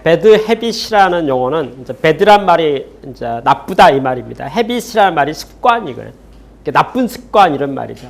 bad habit이라는 용어는 이제 bad란 말이 이제 나쁘다 이 말입니다. habit이라는 말이 습관이고요. 나쁜 습관 이런 말이죠.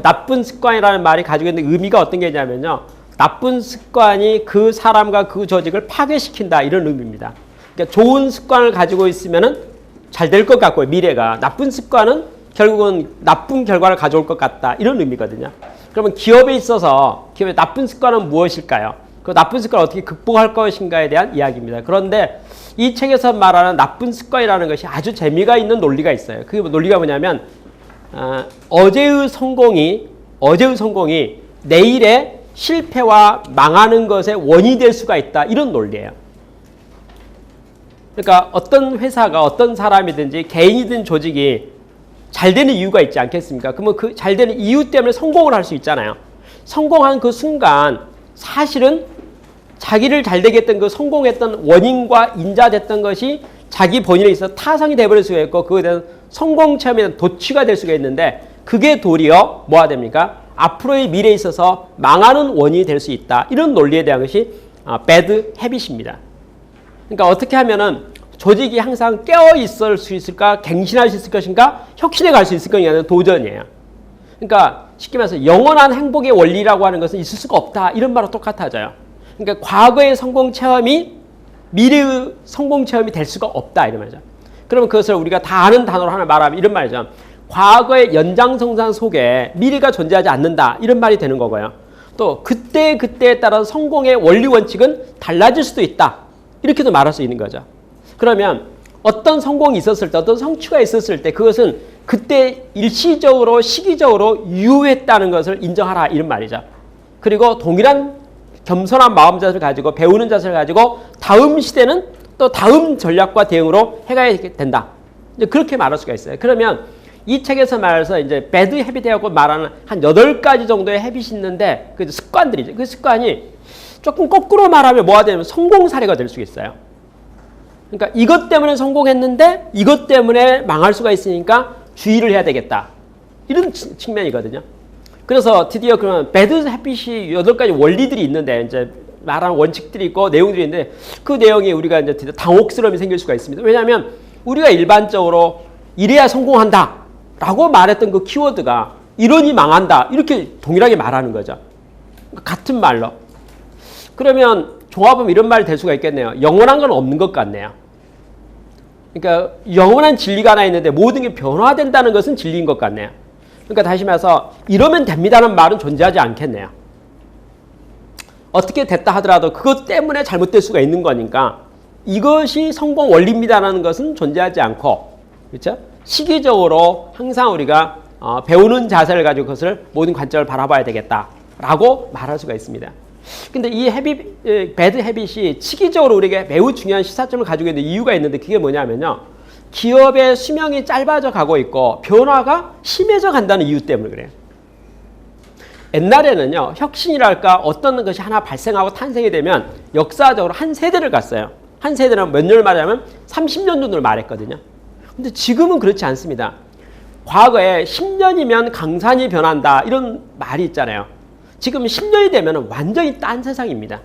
나쁜 습관이라는 말이 가지고 있는 의미가 어떤 게 있냐면요. 나쁜 습관이 그 사람과 그 조직을 파괴시킨다 이런 의미입니다. 그러니까 좋은 습관을 가지고 있으면은 잘 될 것 같고요. 미래가. 나쁜 습관은 결국은 나쁜 결과를 가져올 것 같다 이런 의미거든요. 그러면 기업에 있어서 기업의 나쁜 습관은 무엇일까요? 그 나쁜 습관을 어떻게 극복할 것인가에 대한 이야기입니다. 그런데 이 책에서 말하는 나쁜 습관이라는 것이 아주 재미가 있는 논리가 있어요. 그 논리가 뭐냐면 어제의 성공이 내일의 실패와 망하는 것의 원인이 될 수가 있다 이런 논리예요. 그러니까 어떤 회사가 어떤 사람이든지 개인이든 조직이 잘 되는 이유가 있지 않겠습니까? 그러면 그 잘 되는 이유 때문에 성공을 할 수 있잖아요. 성공한 그 순간 사실은 자기를 잘 되게 했던 그 성공했던 원인과 인자됐던 것이 자기 본인에 있어서 타성이 돼버릴 수가 있고 그거에 대한 성공 체험에 대한 도취가 될 수가 있는데 그게 도리어 뭐가 됩니까? 앞으로의 미래에 있어서 망하는 원인이 될 수 있다. 이런 논리에 대한 것이 bad habit입니다. 그러니까 어떻게 하면은 조직이 항상 깨어 있을 수 있을까? 갱신할 수 있을 것인가? 혁신해 갈 수 있을 것인가는 도전이에요. 그러니까 쉽게 말해서 영원한 행복의 원리라고 하는 것은 있을 수가 없다. 이런 말과 똑같아져요. 그러니까 과거의 성공 체험이 미래의 성공 체험이 될 수가 없다. 이런 말이죠. 그러면 그것을 우리가 다 아는 단어로 하나 말하면 이런 말이죠. 과거의 연장성장 속에 미래가 존재하지 않는다. 이런 말이 되는 거고요. 또 그때에 따른 성공의 원리 원칙은 달라질 수도 있다. 이렇게도 말할 수 있는 거죠. 그러면 어떤 성공이 있었을 때 어떤 성취가 있었을 때 그것은 그때 일시적으로 시기적으로 유효했다는 것을 인정하라 이런 말이죠. 그리고 동일한 겸손한 마음 자세를 가지고 배우는 자세를 가지고 다음 시대는 또 다음 전략과 대응으로 해가야 된다. 이제 그렇게 말할 수가 있어요. 그러면 이 책에서 말해서 이제 배드 헤빗이라고 말하는 한 8가지 정도의 헤빗이 있는데 그 습관들이죠. 그 습관이 조금 거꾸로 말하면 뭐가 되냐면 성공 사례가 될 수 있어요. 그러니까 이것 때문에 성공했는데 이것 때문에 망할 수가 있으니까 주의를 해야 되겠다. 이런 측면이거든요. 그래서 드디어 그런 배드 헤빗이 8가지 원리들이 있는데 이제 말하는 원칙들이 있고 내용들이 있는데 그 내용이 우리가 이제 드디어 당혹스러움이 생길 수가 있습니다. 왜냐하면 우리가 일반적으로 이래야 성공한다 라고 말했던 그 키워드가 이러니 망한다 이렇게 동일하게 말하는 거죠. 같은 말로. 그러면 종합하면 이런 말이 될 수가 있겠네요. 영원한 건 없는 것 같네요. 그러니까 영원한 진리가 하나 있는데 모든 게 변화된다는 것은 진리인 것 같네요. 그러니까 다시 말해서 이러면 됩니다는 말은 존재하지 않겠네요. 어떻게 됐다 하더라도 그것 때문에 잘못될 수가 있는 거니까 이것이 성공 원리입니다라는 것은 존재하지 않고 그렇죠? 시기적으로 항상 우리가 배우는 자세를 가지고 그것을 모든 관점을 바라봐야 되겠다라고 말할 수가 있습니다. 근데 이 배드 헤빗이 시기적으로 우리에게 매우 중요한 시사점을 가지고 있는 이유가 있는데 그게 뭐냐면요. 기업의 수명이 짧아져 가고 있고 변화가 심해져 간다는 이유 때문에 그래요. 옛날에는요. 혁신이랄까 어떤 것이 하나 발생하고 탄생이 되면 역사적으로 한 세대를 갔어요. 한 세대는 몇 년을 말하면 30년 정도를 말했거든요. 근데 지금은 그렇지 않습니다. 과거에 10년이면 강산이 변한다 이런 말이 있잖아요. 지금 10년이 되면 완전히 딴 세상입니다.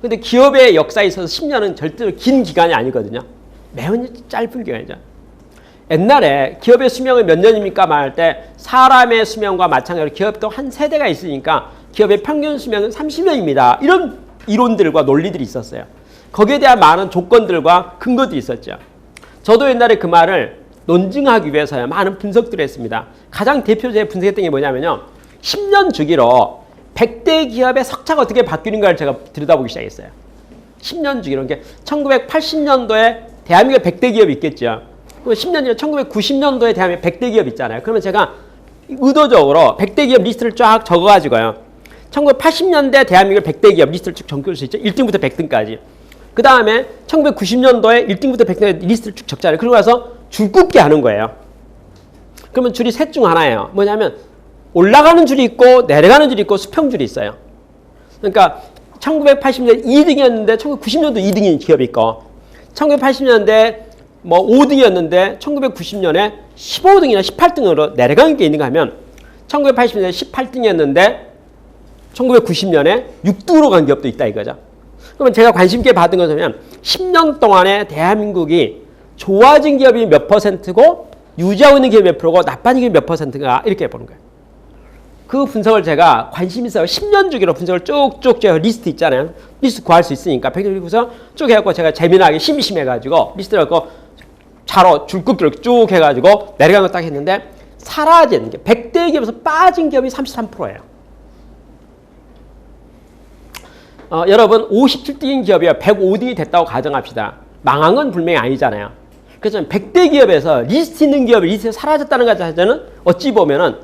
근데 기업의 역사에 있어서 10년은 절대로 긴 기간이 아니거든요. 매우 짧은 기간이죠. 옛날에 기업의 수명은 몇 년입니까? 말할 때 사람의 수명과 마찬가지로 기업도 한 세대가 있으니까 기업의 평균 수명은 30년입니다. 이런 이론들과 논리들이 있었어요. 거기에 대한 많은 조건들과 근거들이 있었죠. 저도 옛날에 그 말을 논증하기 위해서 많은 분석들을 했습니다. 가장 대표적인 분석했던 게 뭐냐면요. 10년 주기로 100대 기업의 석차가 어떻게 바뀌는가를 제가 들여다보기 시작했어요. 10년 주기로. 그러니까 1980년도에 대한민국 100대 기업이 있겠죠. 그럼 10년 전에 1990년도에 대한민국 100대 기업 있잖아요. 그러면 제가 의도적으로 100대 기업 리스트를 쫙 적어가지고요. 1980년대 대한민국 100대 기업 리스트를 쭉 적을 수 있죠. 1등부터 100등까지. 그 다음에 1990년도에 1등부터 100등까지 리스트를 쭉 적잖아요. 그러고 나서 줄 긋게 하는 거예요. 그러면 줄이 셋 중 하나예요. 뭐냐면 올라가는 줄이 있고 내려가는 줄이 있고 수평줄이 있어요. 그러니까 1980년대 2등이었는데 1990년도 2등인 기업이 있고 1980년대 뭐 5등이었는데 1990년에 15등이나 18등으로 내려가는 게 있는가 하면 1980년에 18등이었는데 1990년에 6등으로 간 기업도 있다 이거죠. 그러면 제가 관심 있게 받은 것은 10년 동안에 대한민국이 좋아진 기업이 몇 퍼센트고 유지하고 있는 기업이 몇 프로고 나빠진 기업이 몇 퍼센트인가 이렇게 보는 거예요. 그 분석을 제가 관심 있어요. 10년 주기로 분석을 쭉쭉 제가 리스트 있잖아요. 리스트 구할 수 있으니까 100일 쭉 해갖고 제가 재미나게 심심해가지고 리스트를 갖고 차로 줄긋기를 쭉 해가지고 내려간 거 딱 했는데 사라진 게 100대 기업에서 빠진 기업이 33%예요. 여러분 57등인 기업이 105등이 됐다고 가정합시다. 망한 건 분명히 아니잖아요. 그래서 100대 기업에서 리스트 있는 기업이 리스트에 사라졌다는 것 자체는 어찌 보면은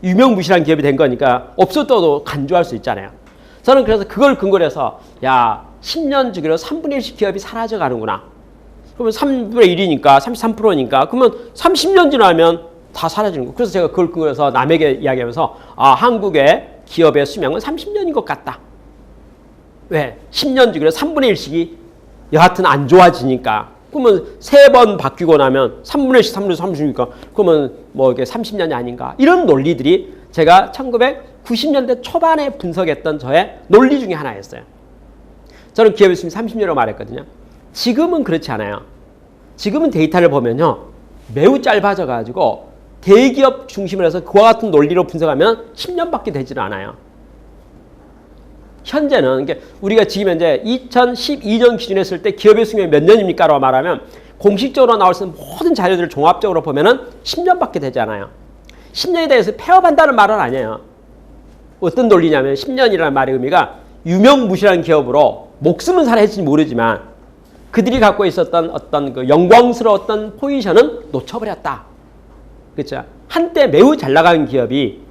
유명무실한 기업이 된 거니까 없었어도 간주할 수 있잖아요. 저는 그래서 그걸 근거로 해서 야 10년 주기로 3분의 1씩 기업이 사라져 가는구나. 그러면 3분의 1이니까 33%니까 그러면 30년 지나면 다 사라지는 거예요. 그래서 제가 그걸 근거로 해서 남에게 이야기하면서 한국의 기업의 수명은 30년인 것 같다. 왜? 10년 주기로 3분의 1씩이 여하튼 안 좋아지니까. 그러면 3번 바뀌고 나면 3분의 1씩 3분의 30이니까 그러면 뭐 이게 30년이 아닌가. 이런 논리들이 제가 1990년대 초반에 분석했던 저의 논리 중에 하나였어요. 저는 기업의 수명이 30년이라고 말했거든요. 지금은 그렇지 않아요. 지금은 데이터를 보면요. 매우 짧아져가지고 대기업 중심으로 해서 그와 같은 논리로 분석하면 10년밖에 되지는 않아요. 현재는 우리가 지금 현재 2012년 기준에 했을 때 기업의 수명이 몇 년입니까? 라고 말하면 공식적으로 나올 수 있는 모든 자료들을 종합적으로 보면은 10년밖에 되지 않아요. 10년에 대해서 폐업한다는 말은 아니에요. 어떤 논리냐면 10년이라는 말의 의미가 유명무실한 기업으로 목숨은 살아있을지 모르지만 그들이 갖고 있었던 어떤 그 영광스러웠던 포지션은 놓쳐버렸다. 그렇죠? 한때 매우 잘 나가는 기업이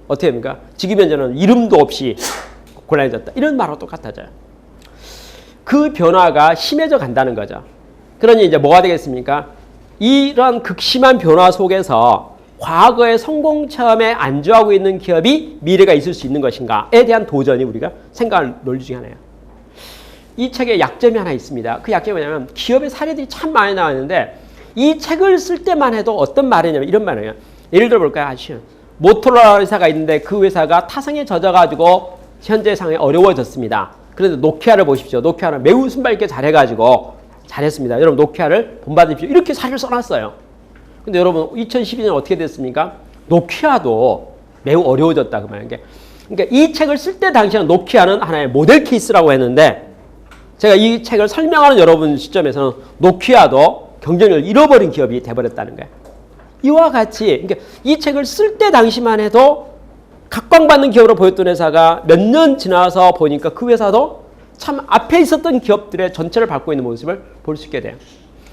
어떻게 됩니까? 지금 현재는 이름도 없이 곤란해졌다. 이런 말하고 똑같아져요. 그 변화가 심해져 간다는 거죠. 그러니 이제 뭐가 되겠습니까? 이런 극심한 변화 속에서 과거의 성공 체험에 안주하고 있는 기업이 미래가 있을 수 있는 것인가에 대한 도전이 우리가 생각할 논리 중에 하나예요. 이 책에 약점이 하나 있습니다. 그 약점이 뭐냐면 기업의 사례들이 참 많이 나왔는데 이 책을 쓸 때만 해도 어떤 말이냐면 이런 말이에요. 예를 들어 볼까요? 아시죠? 모토로라 회사가 있는데 그 회사가 타성에 젖어가지고 현재 상황이 어려워졌습니다. 그런데 노키아를 보십시오. 노키아는 매우 순발있게 잘해가지고 잘했습니다. 여러분 노키아를 본받으십시오. 이렇게 사실 써놨어요. 근데 여러분 2012년 어떻게 됐습니까? 노키아도 매우 어려워졌다 그 말이에요. 그러니까 이 책을 쓸 때 당시에는 노키아는 하나의 모델 케이스라고 했는데 제가 이 책을 설명하는 여러분 시점에서는 노키아도 경쟁력을 잃어버린 기업이 돼버렸다는 거예요. 이와 같이 그러니까 이 책을 쓸 때 당시만 해도 각광받는 기업으로 보였던 회사가 몇 년 지나서 보니까 그 회사도 참 앞에 있었던 기업들의 전체를 밟고 있는 모습을 볼 수 있게 돼요.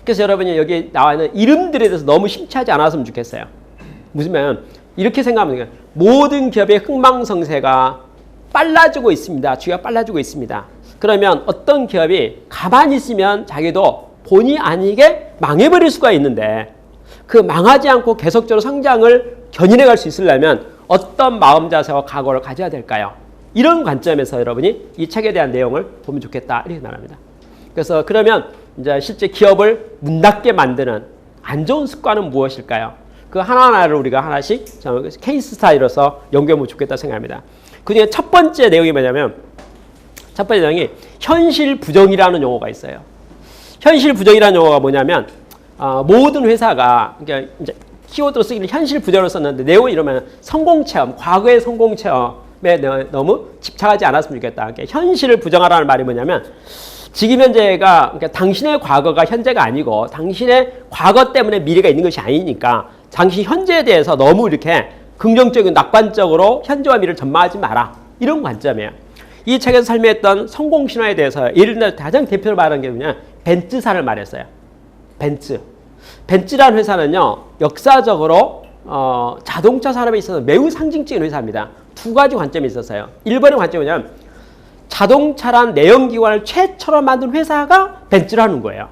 그래서 여러분이 여기 나와 있는 이름들에 대해서 너무 심취하지 않았으면 좋겠어요. 무슨 말이냐면 이렇게 생각하면 돼요. 모든 기업의 흥망성쇠가 빨라지고 있습니다. 주기가 빨라지고 있습니다. 그러면 어떤 기업이 가만히 있으면 자기도 본의 아니게 망해버릴 수가 있는데 그 망하지 않고 계속적으로 성장을 견인해 갈 수 있으려면 어떤 마음 자세와 각오를 가져야 될까요? 이런 관점에서 여러분이 이 책에 대한 내용을 보면 좋겠다 이렇게 말합니다. 그래서 그러면 이제 실제 기업을 문 닫게 만드는 안 좋은 습관은 무엇일까요? 그 하나하나를 우리가 하나씩 케이스 스타일로서 연구해보면 좋겠다 생각합니다. 그중에 첫 번째 내용이 뭐냐면 첫 번째 내용이 현실 부정이라는 용어가 있어요. 현실 부정이라는 용어가 뭐냐면 모든 회사가 그러니까 이제 키워드로 쓰기를 현실 부정으로 썼는데 내용을 이러면 성공 체험, 과거의 성공 체험에 너무 집착하지 않았으면 좋겠다. 그러니까 현실을 부정하라는 말이 뭐냐면 지금 현재가 그러니까 당신의 과거가 현재가 아니고 당신의 과거 때문에 미래가 있는 것이 아니니까 당신 현재에 대해서 너무 이렇게 긍정적인 낙관적으로 현재와 미래를 전망하지 마라. 이런 관점이에요. 이 책에서 설명했던 성공 신화에 대해서 예를 들어 가장 대표로 말하는 게 뭐냐 벤츠사를 말했어요. 벤츠라는 회사는요 역사적으로 자동차 산업에 있어서 매우 상징적인 회사입니다. 두 가지 관점이 있었어요. 1번의 관점은 뭐냐면 자동차란 내연기관을 최초로 만든 회사가 벤츠라는 거예요.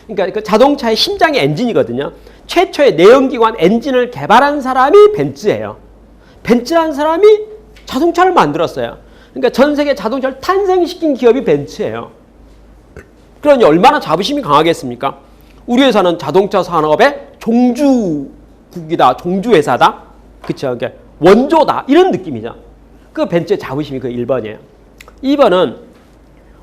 그러니까 그 자동차의 심장이 엔진이거든요. 최초의 내연기관 엔진을 개발한 사람이 벤츠예요. 벤츠라는 사람이 자동차를 만들었어요. 그러니까 전 세계 자동차를 탄생시킨 기업이 벤츠예요. 그러니 얼마나 자부심이 강하겠습니까? 우리 회사는 자동차 산업의 종주국이다, 종주회사다, 그쵸? 그러니까 원조다 이런 느낌이죠. 그 벤츠의 자부심이 그 1번이에요. 2번은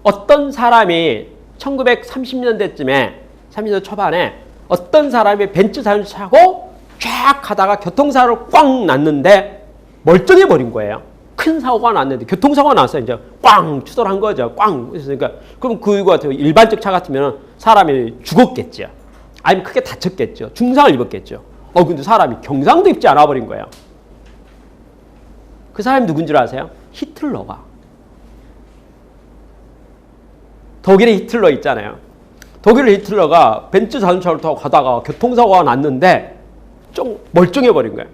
어떤 사람이 1930년대쯤에 30년대 초반에 어떤 사람이 벤츠 자동차 타고 쫙 가다가 교통사고를 꽝 났는데 멀쩡해 버린 거예요. 큰 사고가 났는데 교통사고가 났어요. 이제 꽝 추돌한 거죠. 꽝. 그러니까 그럼 그거 같은 일반적 차 같으면 사람이 죽었겠죠. 아니면 크게 다쳤겠죠. 중상을 입었겠죠. 근데 사람이 경상도 입지 않아 버린 거예요. 그 사람이 누군 줄 아세요? 히틀러가. 독일의 히틀러 있잖아요. 독일의 히틀러가 벤츠 자동차를 타고 가다가 교통사고가 났는데 좀 멀쩡해 버린 거예요.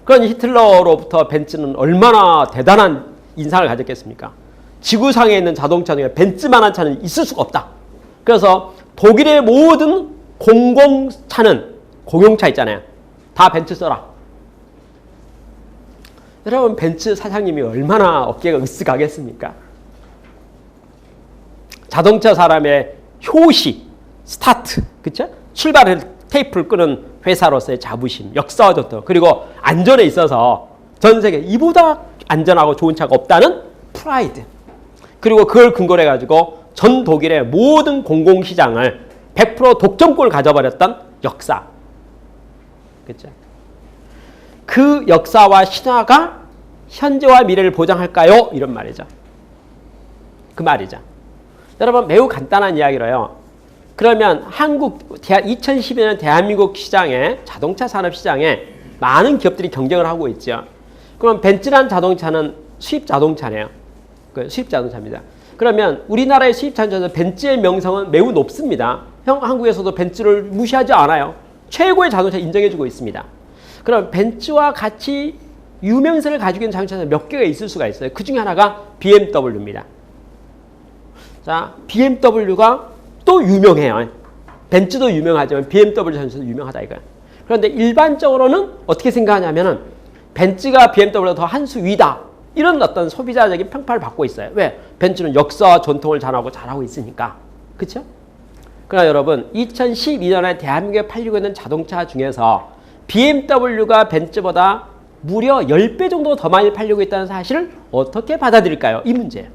그런 히틀러로부터 벤츠는 얼마나 대단한 인상을 가졌겠습니까? 지구상에 있는 자동차 중에 벤츠만한 차는 있을 수가 없다. 그래서 독일의 모든 공공차는 공용차 있잖아요. 다 벤츠 써라. 여러분 벤츠 사장님이 얼마나 어깨가 으쓱하겠습니까? 자동차 사람의 효시, 스타트, 그쵸? 출발을 테이프를 끄는 회사로서의 자부심, 역사와 전통, 그리고 안전에 있어서 전 세계 이보다 안전하고 좋은 차가 없다는 프라이드. 그리고 그걸 근거로 해가지고 전 독일의 모든 공공시장을 100% 독점권을 가져버렸던 역사. 그쵸? 그 역사와 신화가 현재와 미래를 보장할까요? 이런 말이죠. 그 말이죠. 여러분 매우 간단한 이야기로요. 그러면 2012년 대한민국 시장에 자동차 산업 시장에 많은 기업들이 경쟁을 하고 있죠. 그럼 벤츠라는 자동차는 수입 자동차네요. 수입 자동차입니다. 그러면 우리나라의 수입 자동차에서 벤츠의 명성은 매우 높습니다. 한국에서도 벤츠를 무시하지 않아요. 최고의 자동차 인정해주고 있습니다. 그럼 벤츠와 같이 유명세를 가지고 있는 자동차는 몇 개가 있을 수가 있어요. 그 중에 하나가 BMW입니다. 자, BMW가 또 유명해요. 벤츠도 유명하지만 BMW 자동차도 유명하다 이거야. 그런데 일반적으로는 어떻게 생각하냐면은 벤츠가 BMW보다 더 한 수 위다. 이런 어떤 소비자적인 평가를 받고 있어요. 왜? 벤츠는 역사와 전통을 잘하고 있으니까. 그렇죠? 그러나 여러분 2012년에 대한민국에 팔리고 있는 자동차 중에서 BMW가 벤츠보다 무려 10배 정도 더 많이 팔리고 있다는 사실을 어떻게 받아들일까요? 이 문제예요.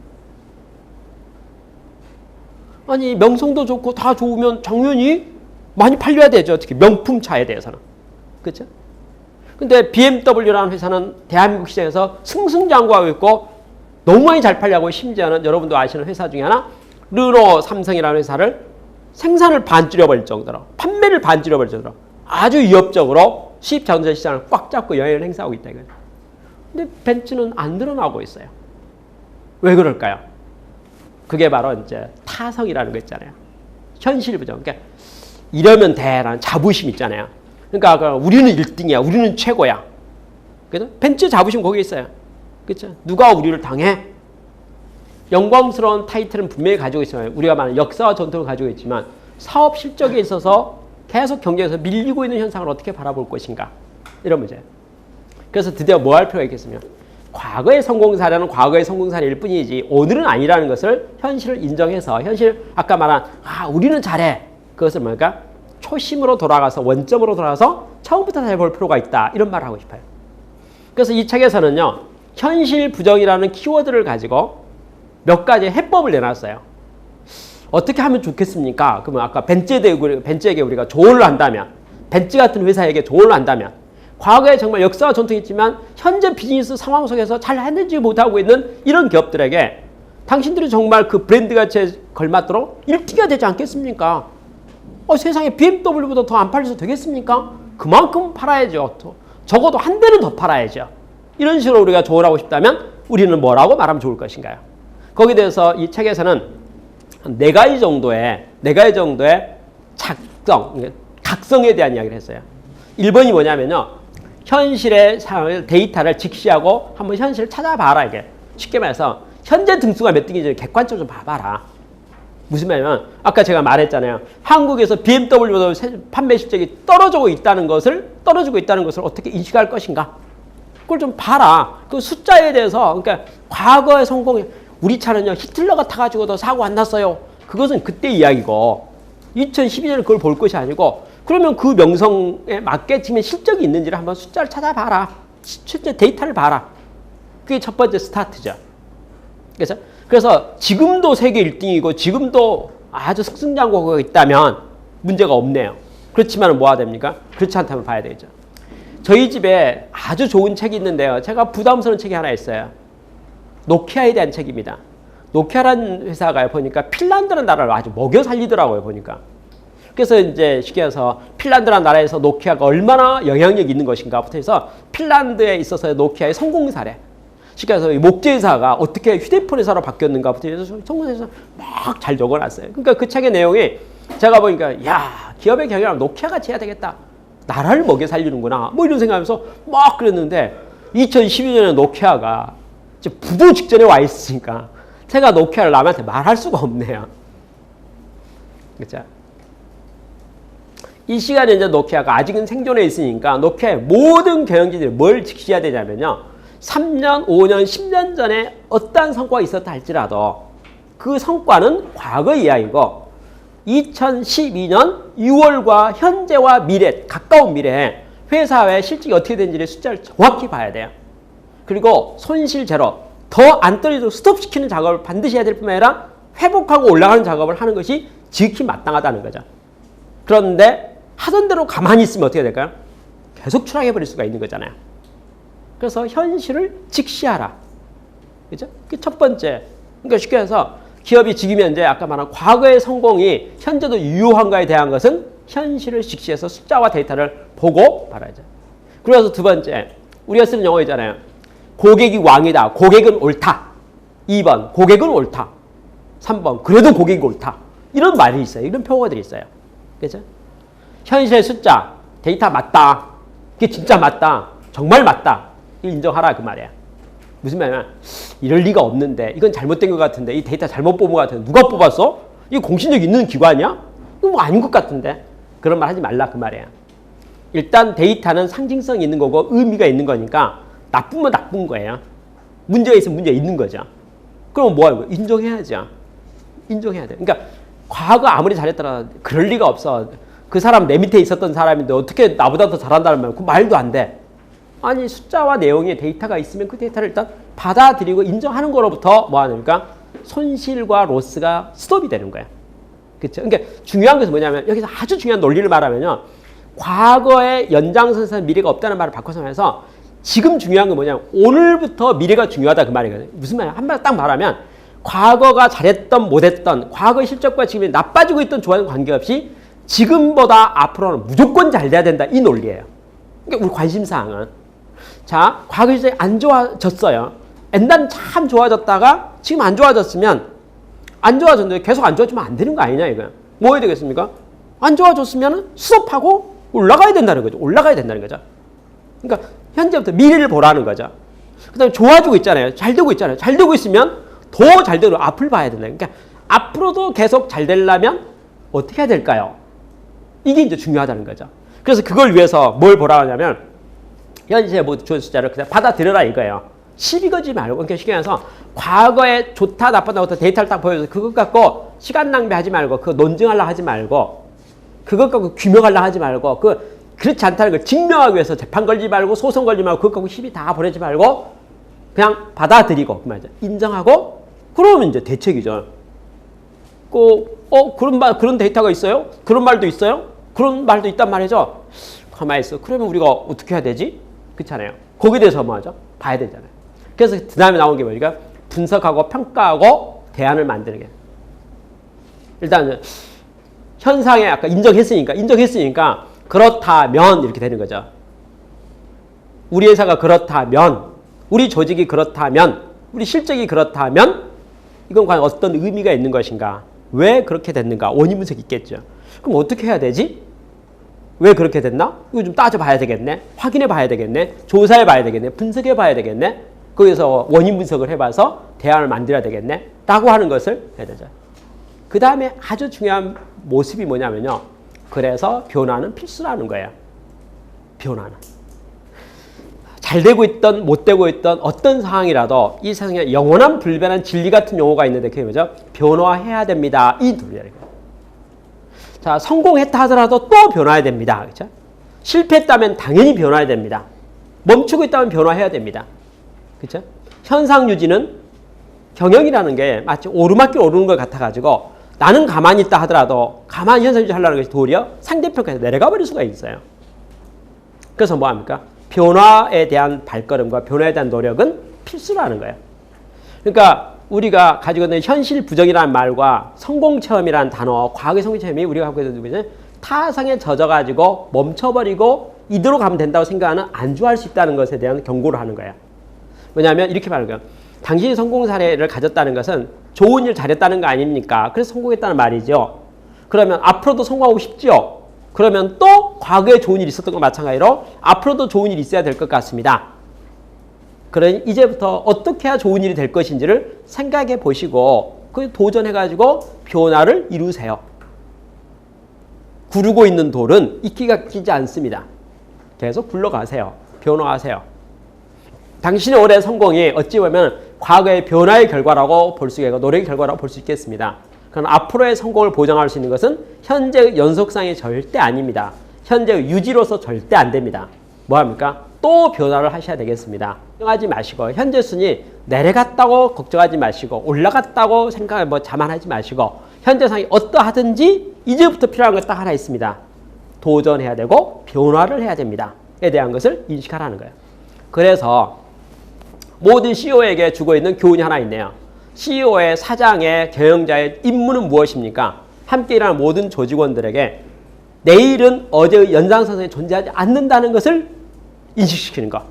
아니 명성도 좋고 다 좋으면 당연히 많이 팔려야 되죠. 특히 명품차에 대해서는. 그렇죠? 근데 BMW라는 회사는 대한민국 시장에서 승승장구하고 있고 너무 많이 잘 팔려고 심지어는 여러분도 아시는 회사 중에 하나 르노 삼성이라는 회사를 생산을 반줄여버릴 정도로 판매를 반줄여버릴 정도로 아주 위협적으로 수입 자동차 시장을 꽉 잡고 영향을 행사하고 있다 이거예요. 근데 벤츠는 안 드러나고 있어요. 왜 그럴까요? 그게 바로 이제 타성이라는 거 있잖아요. 현실 부정. 그러니까 이러면 돼라는 자부심 있잖아요. 그러니까 우리는 1등이야. 우리는 최고야. 그래서 벤츠 자부심 거기에 있어요. 그렇죠? 누가 우리를 당해? 영광스러운 타이틀은 분명히 가지고 있어요. 우리가 많은 역사와 전통을 가지고 있지만 사업 실적에 있어서 계속 경쟁에서 밀리고 있는 현상을 어떻게 바라볼 것인가? 이런 문제예요. 그래서 드디어 뭐 할 필요가 있겠으면 과거의 성공 사례는 과거의 성공 사례일 뿐이지 오늘은 아니라는 것을 현실을 인정해서 아까 말한 우리는 잘해. 그것을 뭘까? 초심으로 돌아가서 원점으로 돌아가서 처음부터 다시 볼 필요가 있다. 이런 말을 하고 싶어요. 그래서 이 책에서는요. 현실 부정이라는 키워드를 가지고 몇 가지 해법을 내놨어요. 어떻게 하면 좋겠습니까? 그러면 아까 벤츠에게 우리가 조언을 한다면 벤츠 같은 회사에게 조언을 한다면 과거에 정말 역사와 전통이 있지만 현재 비즈니스 상황 속에서 잘 해내지 못하고 있는 이런 기업들에게 당신들이 정말 그 브랜드 가치에 걸맞도록 1등이 되지 않겠습니까? 세상에 BMW보다 더 안 팔려서 되겠습니까? 그만큼 팔아야죠. 적어도 한 대는 더 팔아야죠. 이런 식으로 우리가 조언을 하고 싶다면 우리는 뭐라고 말하면 좋을 것인가요? 거기에 대해서 이 책에서는 네 가지 정도의 각성에 대한 이야기를 했어요. 1번이 뭐냐면요. 현실의 상황을 데이터를 직시하고 한번 현실을 찾아봐라. 이게 쉽게 말해서 현재 등수가 몇 등인지 객관적으로 좀 봐봐라. 무슨 말이냐면 아까 제가 말했잖아요. 한국에서 BMW보다 판매 실적이 떨어지고 있다는 것을 어떻게 인식할 것인가? 그걸 좀 봐라. 그 숫자에 대해서 그러니까 과거의 성공 우리 차는요 히틀러가 타가지고도 사고 안 났어요. 그것은 그때 이야기고 2012년에 그걸 볼 것이 아니고 그러면 그 명성에 맞게 지금 실적이 있는지를 한번 숫자를 찾아봐라. 실제 데이터를 봐라. 그게 첫 번째 스타트죠. 그래서 그래서 지금도 세계 1등이고 지금도 아주 승승장구하고 있다면 문제가 없네요. 그렇지만 뭐가 됩니까? 그렇지 않다면 봐야 되죠. 저희 집에 아주 좋은 책이 있는데요. 제가 부담스러운 책이 하나 있어요. 노키아에 대한 책입니다. 노키아라는 회사가 보니까 핀란드라는 나라를 아주 먹여 살리더라고요. 보니까. 그래서 이제 쉽게 해서 핀란드라는 나라에서 노키아가 얼마나 영향력이 있는 것인가부터 해서 핀란드에 있어서의 노키아의 성공 사례. 쉽게 해서 목재회사가 어떻게 휴대폰 회사로 바뀌었는가부터 해서 성공해서 막 잘 적어놨어요. 그러니까 그 책의 내용이 제가 보니까 야 기업의 경영을 노키아같이 해야 되겠다. 나라를 먹여 살리는구나. 뭐 이런 생각하면서 막 그랬는데 2012년에 노키아가 이제 부도 직전에 와 있으니까 제가 노키아를 남한테 말할 수가 없네요. 그렇죠? 이 시간에 이제 노키아가 아직은 생존해 있으니까 노키아의 모든 경영진들이 뭘 직시해야 되냐면요. 3년, 5년, 10년 전에 어떠한 성과가 있었다 할지라도 그 성과는 과거 이야기고 2012년 6월과 현재와 미래, 가까운 미래에 회사의 실적이 어떻게 되는지를 숫자를 정확히 봐야 돼요. 그리고 손실 제로, 더 안 떨어지도록 스톱시키는 작업을 반드시 해야 될 뿐만 아니라 회복하고 올라가는 작업을 하는 것이 지극히 마땅하다는 거죠. 그런데 하던 대로 가만히 있으면 어떻게 될까요? 계속 추락해버릴 수가 있는 거잖아요. 그래서 현실을 직시하라. 그죠? 그게 첫 번째. 그러니까 쉽게 해서 기업이 지금 현재 아까 말한 과거의 성공이 현재도 유효한가에 대한 것은 현실을 직시해서 숫자와 데이터를 보고 말하죠. 그래서 두 번째, 우리가 쓰는 용어 있잖아요. 고객이 왕이다. 고객은 옳다. 2번, 고객은 옳다. 3번, 그래도 고객이 옳다. 이런 말이 있어요. 이런 표어들이 있어요. 그죠? 현실의 숫자, 데이터 맞다. 그게 진짜 맞다. 정말 맞다. 인정하라 그 말이야. 무슨 말이냐면 이럴 리가 없는데 이건 잘못된 것 같은데 이 데이터 잘못 뽑은 것 같은데 누가 뽑았어? 이거 공신력 있는 기관이야? 이거 뭐 아닌 것 같은데 그런 말 하지 말라 그 말이야. 일단 데이터는 상징성이 있는 거고 의미가 있는 거니까 나쁘면 나쁜 거예요. 문제가 있으면 문제가 있는 거죠. 그럼 뭐 하는 거야? 인정해야죠. 인정해야 돼. 그러니까 과거 아무리 잘했더라 그럴 리가 없어. 그 사람 내 밑에 있었던 사람인데 어떻게 나보다 더 잘한다는 말, 그 말도 안 돼. 아니 숫자와 내용의 데이터가 있으면 그 데이터를 일단 받아들이고 인정하는 거로부터 뭐 하니까 손실과 로스가 스톱이 되는 거야. 그렇죠? 그러니까 중요한 것은 뭐냐면 여기서 아주 중요한 논리를 말하면요. 과거의 연장선에서 미래가 없다는 말을 바꿔서 말해서 지금 중요한 건 뭐냐면 오늘부터 미래가 중요하다 그 말이거든요. 무슨 말이야? 한 말 딱 말하면 과거가 잘했던 못했던 과거의 실적과 지금이 나빠지고 있던 좋아하는 관계없이 지금보다 앞으로는 무조건 잘 돼야 된다. 이 논리예요. 그러니까 우리 관심사항은 자, 과거 실적이 안 좋아졌어요. 옛날은 참 좋아졌다가 지금 안 좋아졌으면 안 좋아졌는데 계속 안 좋아지면 안 되는 거 아니냐 이거야. 뭐 해야 되겠습니까? 안 좋아졌으면 스톱하고 올라가야 된다는 거죠. 올라가야 된다는 거죠. 그러니까 현재부터 미래를 보라는 거죠. 그 다음에 좋아지고 있잖아요. 잘 되고 있잖아요. 잘 되고 있으면 더 잘 되도록 앞을 봐야 된다. 그러니까 앞으로도 계속 잘 되려면 어떻게 해야 될까요? 이게 이제 중요하다는 거죠. 그래서 그걸 위해서 뭘 보라 하냐면 현재 뭐 좋은 숫자를 그냥 받아들여라 이거예요. 시비 걸지 말고 그러니까 쉽게 해서 과거에 좋다 나쁘다 데이터를 딱 보여줘서 그것 갖고 시간 낭비하지 말고 그거 논증하려 하지 말고 그것 갖고 규명하려 하지 말고 그렇지 않다는 걸 증명하기 위해서 재판 걸지 말고 소송 걸지 말고 그것 갖고 시비 다 보내지 말고 그냥 받아들이고 그 말이죠. 인정하고 그러면 이제 대책이죠. 그런 데이터가 있어요? 그런 말도 있어요? 그런 말도 있단 말이죠. 가만히 있어. 그러면 우리가 어떻게 해야 되지? 그렇잖아요. 거기에 대해서 뭐 하죠? 봐야 되잖아요. 그래서 그 다음에 나온 게 뭐니까 분석하고 평가하고 대안을 만드는 게. 일단 현상에 아까 인정했으니까 그렇다면 이렇게 되는 거죠. 우리 회사가 그렇다면, 우리 조직이 그렇다면, 우리 실적이 그렇다면 이건 과연 어떤 의미가 있는 것인가? 왜 그렇게 됐는가? 원인 분석이 있겠죠. 그럼 어떻게 해야 되지? 왜 그렇게 됐나? 이거 좀 따져봐야 되겠네. 확인해 봐야 되겠네. 조사해 봐야 되겠네. 분석해 봐야 되겠네. 거기서 원인 분석을 해봐서 대안을 만들어야 되겠네. 라고 하는 것을 해야 되죠. 그 다음에 아주 중요한 모습이 뭐냐면요. 그래서 변화는 필수라는 거예요. 변화는. 잘 되고 있던 못 되고 있던 어떤 상황이라도 이 세상에 영원한 불변한 진리 같은 용어가 있는데 그게 뭐죠? 변화해야 됩니다. 이 논리예요. 자, 성공했다 하더라도 또 변화해야 됩니다. 그렇죠? 실패했다면 당연히 변화해야 됩니다. 멈추고 있다면 변화해야 됩니다. 그렇죠? 현상 유지는 경영이라는 게 마치 오르막길 오르는 것 같아가지고 나는 가만히 있다 하더라도 가만히 현상 유지하려는 것이 도리어 상대평가에서 내려가 버릴 수가 있어요. 그래서 뭐합니까? 변화에 대한 발걸음과 변화에 대한 노력은 필수라는 거예요. 그러니까 우리가 가지고 있는 현실 부정이라는 말과 성공체험이라는 단어, 과거의 성공체험이 우리가 갖고 있는 누구냐? 타성에 젖어가지고 멈춰버리고 이대로 가면 된다고 생각하는 안주할 수 있다는 것에 대한 경고를 하는 거예요. 왜냐하면 이렇게 말하는 거예요. 당신이 성공 사례를 가졌다는 것은 좋은 일 잘했다는 거 아닙니까? 그래서 성공했다는 말이죠. 그러면 앞으로도 성공하고 싶죠? 그러면 또 과거에 좋은 일이 있었던 것 마찬가지로 앞으로도 좋은 일이 있어야 될 것 같습니다. 그러니 이제부터 어떻게 해야 좋은 일이 될 것인지를 생각해 보시고 그 도전해가지고 변화를 이루세요. 구르고 있는 돌은 이끼가 끼지 않습니다. 계속 굴러가세요. 변화하세요. 당신의 올해 성공이 어찌 보면 과거의 변화의 결과라고 볼 수 있고 노력의 결과라고 볼 수 있겠습니다. 그러나 앞으로의 성공을 보장할 수 있는 것은 현재의 연속상이 절대 아닙니다. 현재의 유지로서 절대 안 됩니다. 뭐합니까? 또 변화를 하셔야 되겠습니다. 걱정하지 마시고 현재 순위 내려갔다고 걱정하지 마시고 올라갔다고 생각을 자만하지 마시고 현재 상이 어떠하든지 이제부터 필요한 것 딱 하나 있습니다. 도전해야 되고 변화를 해야 됩니다. 에 대한 것을 인식하라는 거예요. 그래서 모든 CEO에게 주고 있는 교훈이 하나 있네요. CEO의 사장의 경영자의 임무는 무엇입니까? 함께 일하는 모든 조직원들에게 내일은 어제의 연장선상에 존재하지 않는다는 것을 인식시키는 것.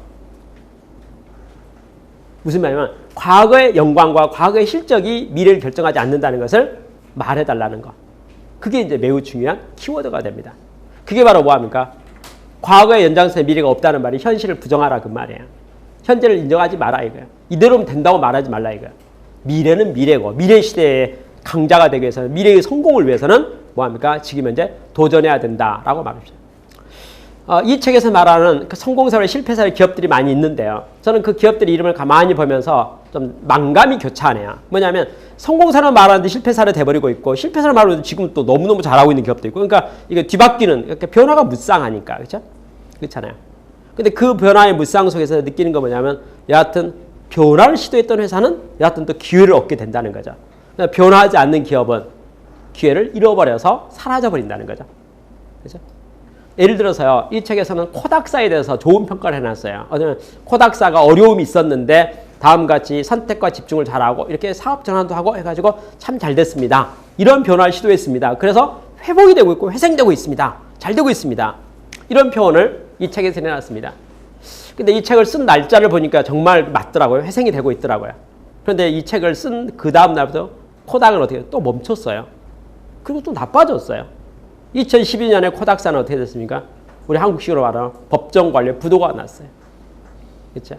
무슨 말이냐면 과거의 영광과 과거의 실적이 미래를 결정하지 않는다는 것을 말해달라는 것. 그게 이제 매우 중요한 키워드가 됩니다. 그게 바로 뭐합니까? 과거의 연장선에 미래가 없다는 말이 현실을 부정하라 그 말이에요. 현재를 인정하지 마라 이거예요. 이대로면 된다고 말하지 말라 이거예요. 미래는 미래고 미래 시대의 강자가 되기 위해서는 미래의 성공을 위해서는 뭐합니까? 지금 현재 도전해야 된다라고 말합니다. 이 책에서 말하는 그 성공사례, 실패사례 기업들이 많이 있는데요. 저는 그 기업들의 이름을 가만히 보면서 좀 망감이 교차하네요. 뭐냐면 성공사례 말하는데 실패사례 돼버리고 있고 실패사례 말하는데 지금 또 너무너무 잘하고 있는 기업도 있고 그러니까 이게 뒤바뀌는 이렇게 변화가 무쌍하니까 그렇죠? 그렇잖아요. 근데 그 변화의 무쌍 속에서 느끼는 건 뭐냐면 여하튼 변화를 시도했던 회사는 여하튼 또 기회를 얻게 된다는 거죠. 변화하지 않는 기업은 기회를 잃어버려서 사라져버린다는 거죠. 그렇죠? 예를 들어서요. 이 책에서는 코닥사에 대해서 좋은 평가를 해놨어요. 코닥사가 어려움이 있었는데 다음같이 선택과 집중을 잘하고 이렇게 사업 전환도 하고 해가지고 참 잘 됐습니다. 이런 변화를 시도했습니다. 그래서 회복이 되고 있고 회생되고 있습니다. 잘 되고 있습니다. 이런 표현을 이 책에서 내놨습니다. 근데 이 책을 쓴 날짜를 보니까 정말 맞더라고요. 회생이 되고 있더라고요. 그런데 이 책을 쓴 그 다음 날부터 코닥은 어떻게 또 멈췄어요. 그리고 또 나빠졌어요. 2012년에 코닥사는 어떻게 됐습니까? 우리 한국식으로 말하면 법정 관련 부도가 났어요. 그렇죠?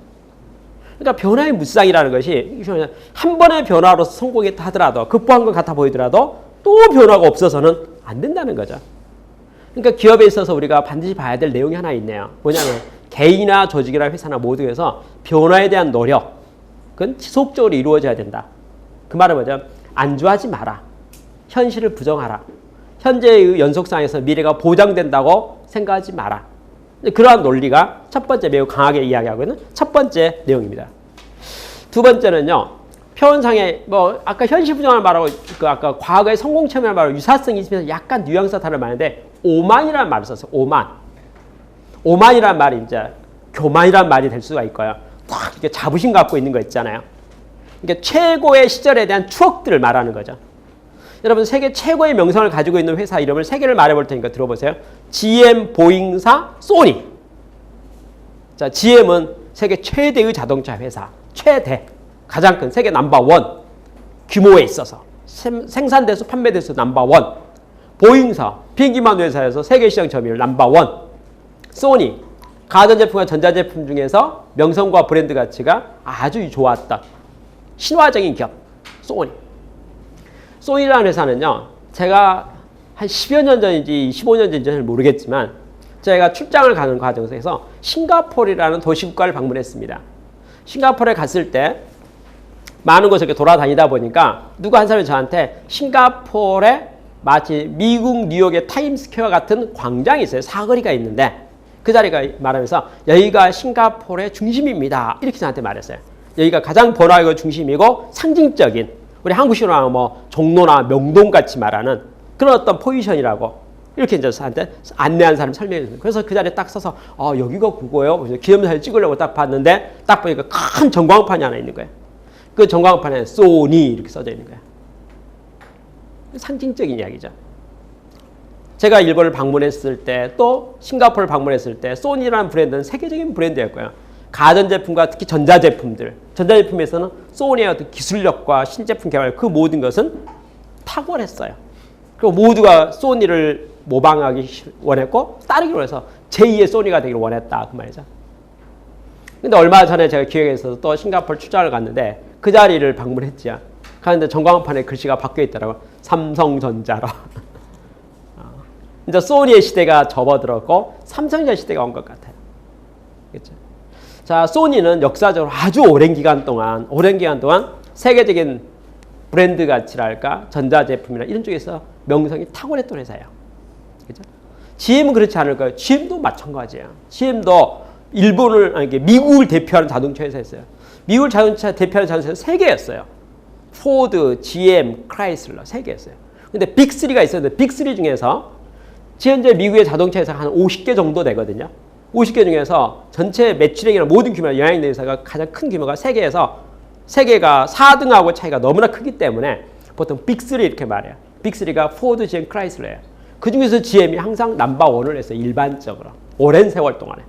그러니까 변화의 무쌍이라는 것이 한 번의 변화로서 성공했다 하더라도 극복한 것 같아 보이더라도 또 변화가 없어서는 안 된다는 거죠. 그러니까 기업에 있어서 우리가 반드시 봐야 될 내용이 하나 있네요. 뭐냐면 개인이나 조직이나 회사나 모두에서 변화에 대한 노력은 지속적으로 이루어져야 된다. 그 말은 뭐죠? 안주하지 마라. 현실을 부정하라. 현재의 연속상에서 미래가 보장된다고 생각하지 마라. 그러한 논리가 첫 번째 매우 강하게 이야기하고 있는 첫 번째 내용입니다. 두 번째는요. 표현상에 아까 현실 부정을 말하고 아까 과거의 성공 체험을 말하고 유사성이 있으면서 약간 뉘앙스가 다른 말인데 오만이라는 말을 썼어요. 오만. 오만이라는 말이 이제 교만이라는 말이 될 수가 있고요. 딱 이렇게 자부심 갖고 있는 거 있잖아요. 그러니까 최고의 시절에 대한 추억들을 말하는 거죠. 여러분 세계 최고의 명성을 가지고 있는 회사 이름을 세 개를 말해볼 테니까 들어보세요. GM, 보잉사, 소니. 자, GM은 세계 최대의 자동차 회사. 최대. 가장 큰 세계 넘버원. 규모에 있어서. 생산대수, 판매대수 넘버원. 보잉사. 비행기만 회사에서 세계 시장 점유율 넘버원. 소니. 가전제품과 전자제품 중에서 명성과 브랜드 가치가 아주 좋았던 신화적인 기업. 소니. 소니라는 회사는요. 제가 한 10여 년 전인지 15년 전인지 잘 모르겠지만 제가 출장을 가는 과정에서 싱가포르라는 도시국가를 방문했습니다. 싱가포르에 갔을 때 많은 곳을 이렇게 돌아다니다 보니까 누구 한 사람이 저한테 싱가포르에 마치 미국 뉴욕의 타임스퀘어 같은 광장이 있어요. 사거리가 있는데 그 자리가 말하면서 여기가 싱가포르의 중심입니다. 이렇게 저한테 말했어요. 여기가 가장 번화의 중심이고 상징적인 우리 한국식으로 하면 뭐 종로나 명동 같이 말하는 그런 어떤 포지션이라고 이렇게 이제 저한테 안내한 사람 설명해 주는. 그래서 그 자리에 딱 서서 여기가 그거예요. 그래서 기념사진 찍으려고 딱 봤는데 딱 보니까 큰 전광판이 하나 있는 거예요. 그 전광판에 소니 이렇게 써져 있는 거예요. 상징적인 이야기죠. 제가 일본을 방문했을 때 또 싱가포르를 방문했을 때 소니라는 브랜드는 세계적인 브랜드였고요. 가전제품과 특히 전자제품들, 전자제품에서는 소니의 어떤 기술력과 신제품 개발 그 모든 것은 탁월했어요. 그리고 모두가 소니를 모방하기 원했고 따르기 원해서 제2의 소니가 되기를 원했다 그 말이죠. 근데 얼마 전에 제가 기획에서 또 싱가포르 출장을 갔는데 그 자리를 방문했지요. 가는데 전광판에 글씨가 바뀌어 있더라고요. 삼성전자로. 이제 소니의 시대가 접어들었고 삼성전자 시대가 온 것 같아요. 그렇죠? 자, 소니는 역사적으로 아주 오랜 기간 동안 세계적인 브랜드 가치랄까 전자제품이나 이런 쪽에서 명성이 탁월했던 회사예요. 그렇죠? GM은 그렇지 않을까요? GM도 마찬가지예요. GM도 미국을 대표하는 자동차 회사였어요. 미국을 대표하는 자동차 회사 3개였어요. 포드, GM, 크라이슬러 3개였어요. 근데 빅3가 있었는데 빅3 중에서 현재 미국의 자동차 회사가 한 50개 정도 되거든요. 50개 중에서 전체 매출액이나 모든 규모가 영향이 있는 회사가 가장 큰 규모가 3개에서 3개가 4등하고 차이가 너무나 크기 때문에 보통 빅3 이렇게 말해요. 빅3가 포드, GM, 크라이슬러예요. 그 중에서 GM이 항상 넘버1을 했어요. 일반적으로. 오랜 세월 동안에.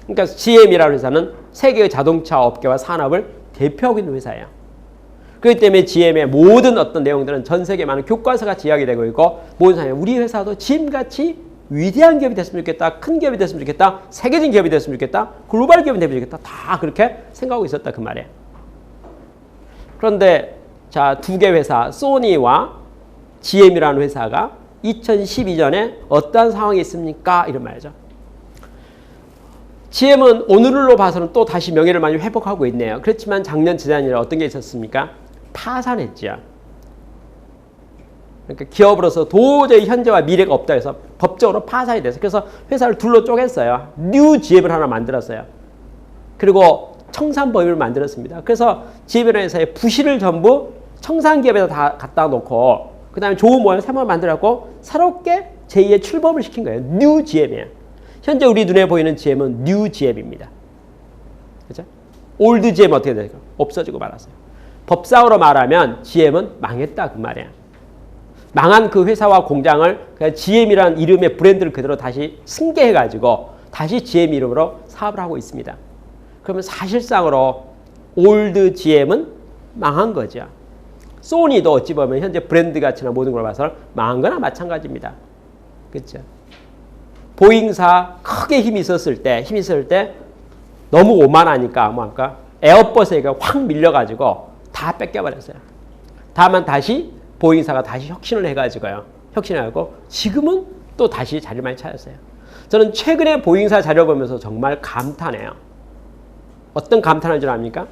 그러니까 GM이라는 회사는 세계의 자동차 업계와 산업을 대표하고 있는 회사예요. 그렇기 때문에 GM의 모든 어떤 내용들은 전 세계 많은 교과서 같이 이야기되고 있고 모든 사람이 우리 회사도 GM같이 위대한 기업이 됐으면 좋겠다. 큰 기업이 됐으면 좋겠다. 세계적인 기업이 됐으면 좋겠다. 글로벌 기업이 됐으면 좋겠다. 다 그렇게 생각하고 있었다 그 말이에요. 그런데 자, 2개 회사 소니와 GM이라는 회사가 2012년에 어떠한 상황이 있습니까? 이런 말이죠. GM은 오늘로 봐서는 또 다시 명예를 많이 회복하고 있네요. 그렇지만 작년 재작년에 어떤 게 있었습니까? 파산했죠. 그러니까 기업으로서 도저히 현재와 미래가 없다 해서 법적으로 파산이 돼서 그래서 회사를 둘로 쪼갰어요. 뉴 GM을 하나 만들었어요. 그리고 청산법인을 만들었습니다. 그래서 GM이라는 회사의 부실을 전부 청산기업에다 다 갖다 놓고 그 다음에 좋은 모양 새로 만들었고 새롭게 제2의 출범을 시킨 거예요. 뉴 GM이에요. 현재 우리 눈에 보이는 GM은 뉴 GM입니다. 그렇죠? 올드 GM 어떻게 될까요? 없어지고 말았어요. 법상으로 말하면 GM은 망했다 그 말이에요. 망한 그 회사와 공장을 GM이라는 이름의 브랜드를 그대로 다시 승계해가지고 다시 GM 이름으로 사업을 하고 있습니다. 그러면 사실상으로 올드 GM은 망한 거죠. 소니도 어찌 보면 현재 브랜드 가치나 모든 걸 봐서 망한 거나 마찬가지입니다. 그렇죠? 보잉사 크게 힘이 있었을 때 너무 오만하니까 뭐랄까 에어버스가 확 밀려가지고 다 뺏겨버렸어요. 다만 다시 보잉사가 다시 혁신을 해가지고요. 혁신하고 지금은 또 다시 자리를 많이 찾았어요. 저는 최근에 보잉사 자료 보면서 정말 감탄해요. 어떤 감탄할 줄 압니까?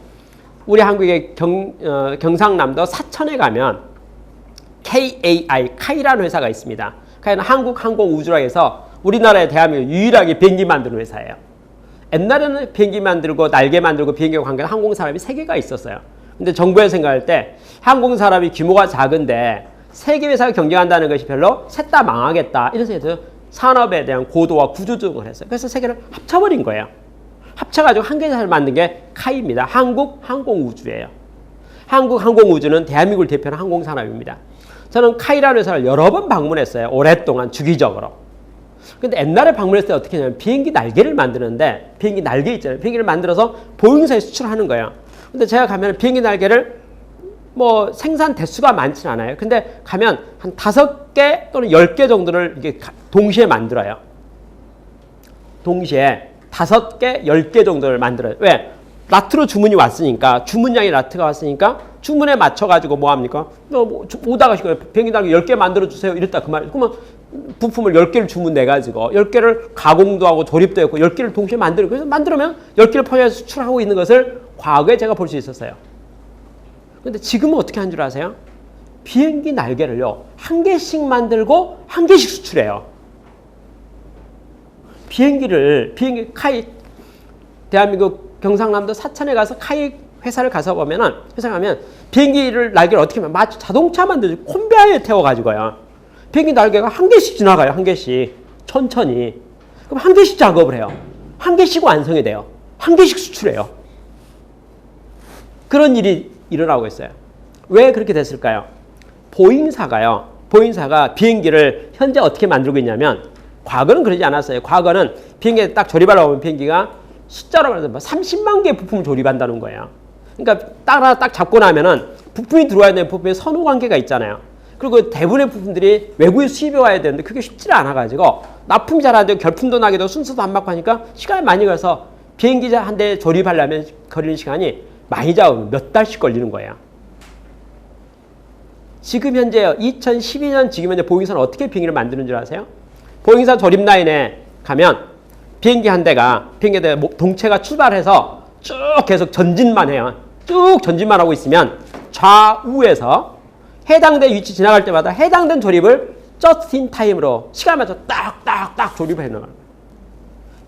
우리 한국의 경상남도 사천에 가면 KAI라는 회사가 있습니다. 카이는 한국항공우주라 해서 우리나라에 대한민국 유일하게 비행기 만드는 회사예요. 옛날에는 비행기 만들고 날개 만들고 비행기와 관계한 항공산업이 3개가 있었어요. 근데 정부에서 생각할 때 항공산업이 규모가 작은데 3개 회사가 경쟁한다는 것이 별로 셋 다 망하겠다. 이런 생각에서 산업에 대한 고도와 구조조정을 했어요. 그래서 3개를 합쳐버린 거예요. 합쳐가지고 한 개 회사를 만든 게 카이입니다. 한국항공우주예요. 한국항공우주는 대한민국을 대표하는 항공산업입니다. 저는 카이라는 회사를 여러 번 방문했어요. 오랫동안 주기적으로. 근데 옛날에 방문했을 때 어떻게 했냐면 비행기 날개를 만드는데 비행기 날개 있잖아요. 비행기를 만들어서 보잉사에 수출하는 거예요. 근데 제가 가면 비행기 날개를 뭐 생산 대수가 많지는 않아요. 근데 가면 한 5개 또는 10개 정도를 이게 동시에 만들어요. 동시에 5개, 10개 정도를 만들어요. 왜? 라트로 주문이 왔으니까 주문량이 라트가 왔으니까 주문에 맞춰가지고 뭐 합니까? 오다가 비행기 날개 10개 만들어주세요. 이랬다 그 말. 그러면 부품을 10개를 주문내가지고 10개를 가공도 하고 조립도 했고 10개를 동시에 만들고 그래서 만들면 10개를 포장해서 수출하고 있는 것을 과거에 제가 볼 수 있었어요. 근데 지금은 어떻게 한 줄 아세요? 비행기 날개를요. 1개씩 만들고 1개씩 수출해요. 비행기 카이 대한민국 경상남도 사천에 가서 카이 회사를 가서 보면은 회사 가면 비행기를 날개를 어떻게 하면 마치 자동차 만들듯이 콘베어에 태워가지고요. 비행기 날개가 한 개씩 지나가요. 한 개씩 천천히. 그럼 한 개씩 작업을 해요. 한 개씩 완성이 돼요. 한 개씩 수출해요. 그런 일이 일어나고 있어요. 왜 그렇게 됐을까요? 보잉사가 비행기를 현재 어떻게 만들고 있냐면 과거는 그러지 않았어요. 과거는 비행기에 딱 조립하려고 하면 비행기가 숫자로 말해서 30만 개의 부품을 조립한다는 거예요. 그러니까 딱 잡고 나면은 부품이 들어와야 되는 부품에 선호 관계가 있잖아요. 그리고 대부분의 부품들이 외국에 수입해 와야 되는데 그게 쉽지를 않아가지고 납품이 잘 안 되고 결품도 나게 되고 순서도 안 맞고 하니까 시간이 많이 가서 비행기 한 대 조립하려면 걸리는 시간이 많이 잡으면 몇 달씩 걸리는 거예요. 지금 현재 2012년 지금 현재 보잉사는 어떻게 비행기를 만드는 줄 아세요? 보잉사 조립 라인에 가면 비행기 한 대가 동체가 출발해서 쭉 계속 전진만 해요. 쭉 전진만 하고 있으면 좌우에서 해당된 위치 지나갈 때마다 해당된 조립을 just in time으로 시간 맞춰 딱딱딱 조립을 해놓는 거예요.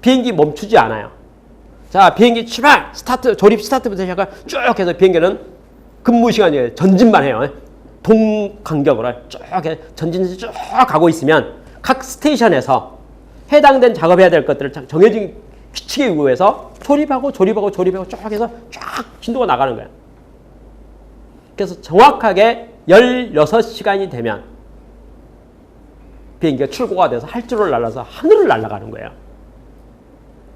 비행기 멈추지 않아요. 자, 비행기 출발, 스타트, 조립 스타트부터 시작해 쭉 해서 비행기는 근무 시간이에요. 전진만 해요. 동간격으로 쭉 전진 쭉 가고 있으면 각 스테이션에서 해당된 작업해야 될 것들을 정해진 규칙에 의해서 조립하고 쭉 해서 쫙 진도가 나가는 거예요. 그래서 정확하게 16시간이 되면 비행기가 출고가 돼서 활주로를 날아서 하늘을 날아가는 거예요.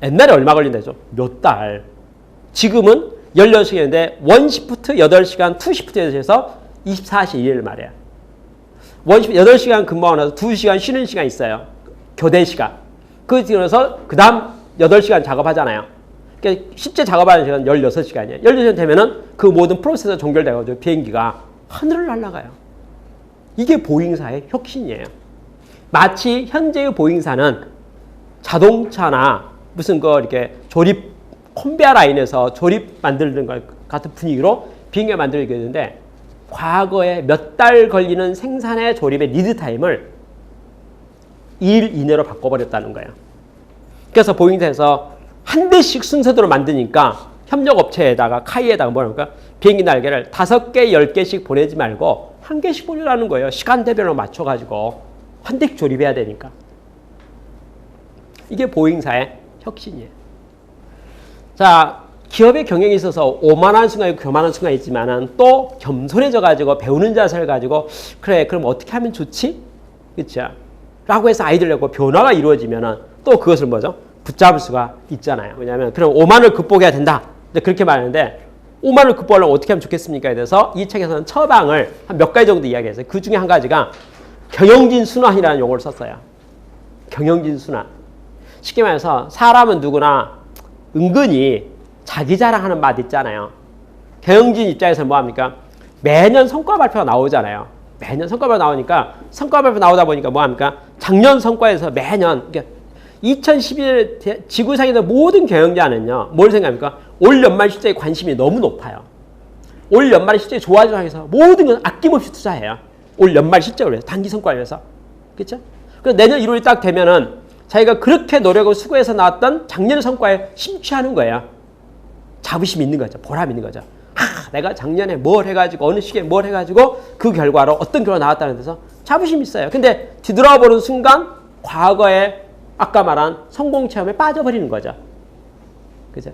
옛날에 얼마 걸린다죠? 몇 달. 지금은 16시간인데 1시프트 8시간, 2시프트에 해서 24시 1일 말이에요. 8시간 근무하고 나서 2시간 쉬는 시간 있어요. 교대 시간. 그 뒤에서 그 다음 8시간 작업하잖아요. 그러니까 실제 작업하는 시간 16시간이에요. 16시간 되면은 그 모든 프로세스가 종결돼가지고 비행기가 하늘을 날아가요. 이게 보잉사의 혁신이에요. 마치 현재의 보잉사는 자동차나 무슨 이렇게 조립 컨베어 라인에서 조립 만드는 것 같은 분위기로 비행기가 만들게 되는데 과거에 몇 달 걸리는 생산의 조립의 리드 타임을 2일 이내로 바꿔버렸다는 거예요. 그래서 보잉사에서 한 대씩 순서대로 만드니까 협력업체에다가 카이에다가 뭐랄까 비행기 날개를 5개, 10개씩 보내지 말고 한 개씩 보내라는 거예요. 시간대별로 맞춰가지고 한 대씩 조립해야 되니까. 이게 보잉사의 혁신이에요. 자, 기업의 경영에 있어서 오만한 순간이 있고 교만한 순간이 있지만은 또 겸손해져가지고 배우는 자세를 가지고 그래, 그럼 어떻게 하면 좋지? 그쵸? 라고 해서 아이디어를 내고 변화가 이루어지면은 또 그것을 뭐죠? 붙잡을 수가 있잖아요. 왜냐하면 그럼 오만을 극복해야 된다. 그렇게 말하는데 오만을 극복하려면 어떻게 하면 좋겠습니까에 대해서 이 책에서는 처방을 한 몇 가지 정도 이야기했어요. 그 중에 한 가지가 경영진 순환이라는 용어를 썼어요. 경영진 순환. 쉽게 말해서 사람은 누구나 은근히 자기 자랑하는 맛 있잖아요. 경영진 입장에서 뭐합니까? 매년 성과 발표가 나오잖아요. 매년 성과 발표 나오니까 성과 발표 나오다 보니까 뭐합니까? 작년 성과에서 매년 2011년 지구상에 있는 모든 경영자는요. 뭘 생각합니까? 올 연말 실적에 관심이 너무 높아요. 올 연말 실적이 좋아지기 위해서 모든 건 아낌없이 투자해요. 올 연말 실적을 위해서 단기 성과를 위해서. 그렇죠? 그래서 내년 1월이 딱 되면은 자기가 그렇게 노력을 수고해서 나왔던 작년 성과에 심취하는 거예요. 자부심이 있는 거죠. 보람이 있는 거죠. 내가 작년에 뭘 해가지고 어느 시기에 뭘 해가지고 그 결과로 어떤 결과가 나왔다는 데서 자부심이 있어요. 근데 뒤돌아 보는 순간 과거에 아까 말한 성공 체험에 빠져버리는 거죠. 그죠?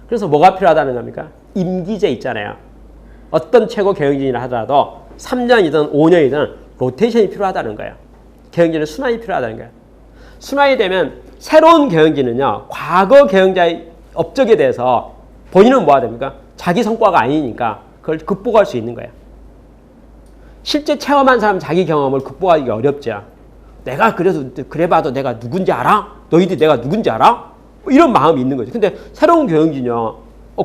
그래서 뭐가 필요하다는 겁니까? 임기제 있잖아요. 어떤 최고 경영진이라 하더라도 3년이든 5년이든 로테이션이 필요하다는 거예요. 경영진은 순환이 필요하다는 거예요. 순환이 되면 새로운 경영진은요. 과거 경영자의 업적에 대해서 본인은 뭐가 됩니까? 자기 성과가 아니니까 그걸 극복할 수 있는 거예요. 실제 체험한 사람은 자기 경험을 극복하기 어렵죠. 내가 그래봐도 내가 누군지 알아? 너희들 내가 누군지 알아? 이런 마음이 있는 거죠. 근데 새로운 경영진이요.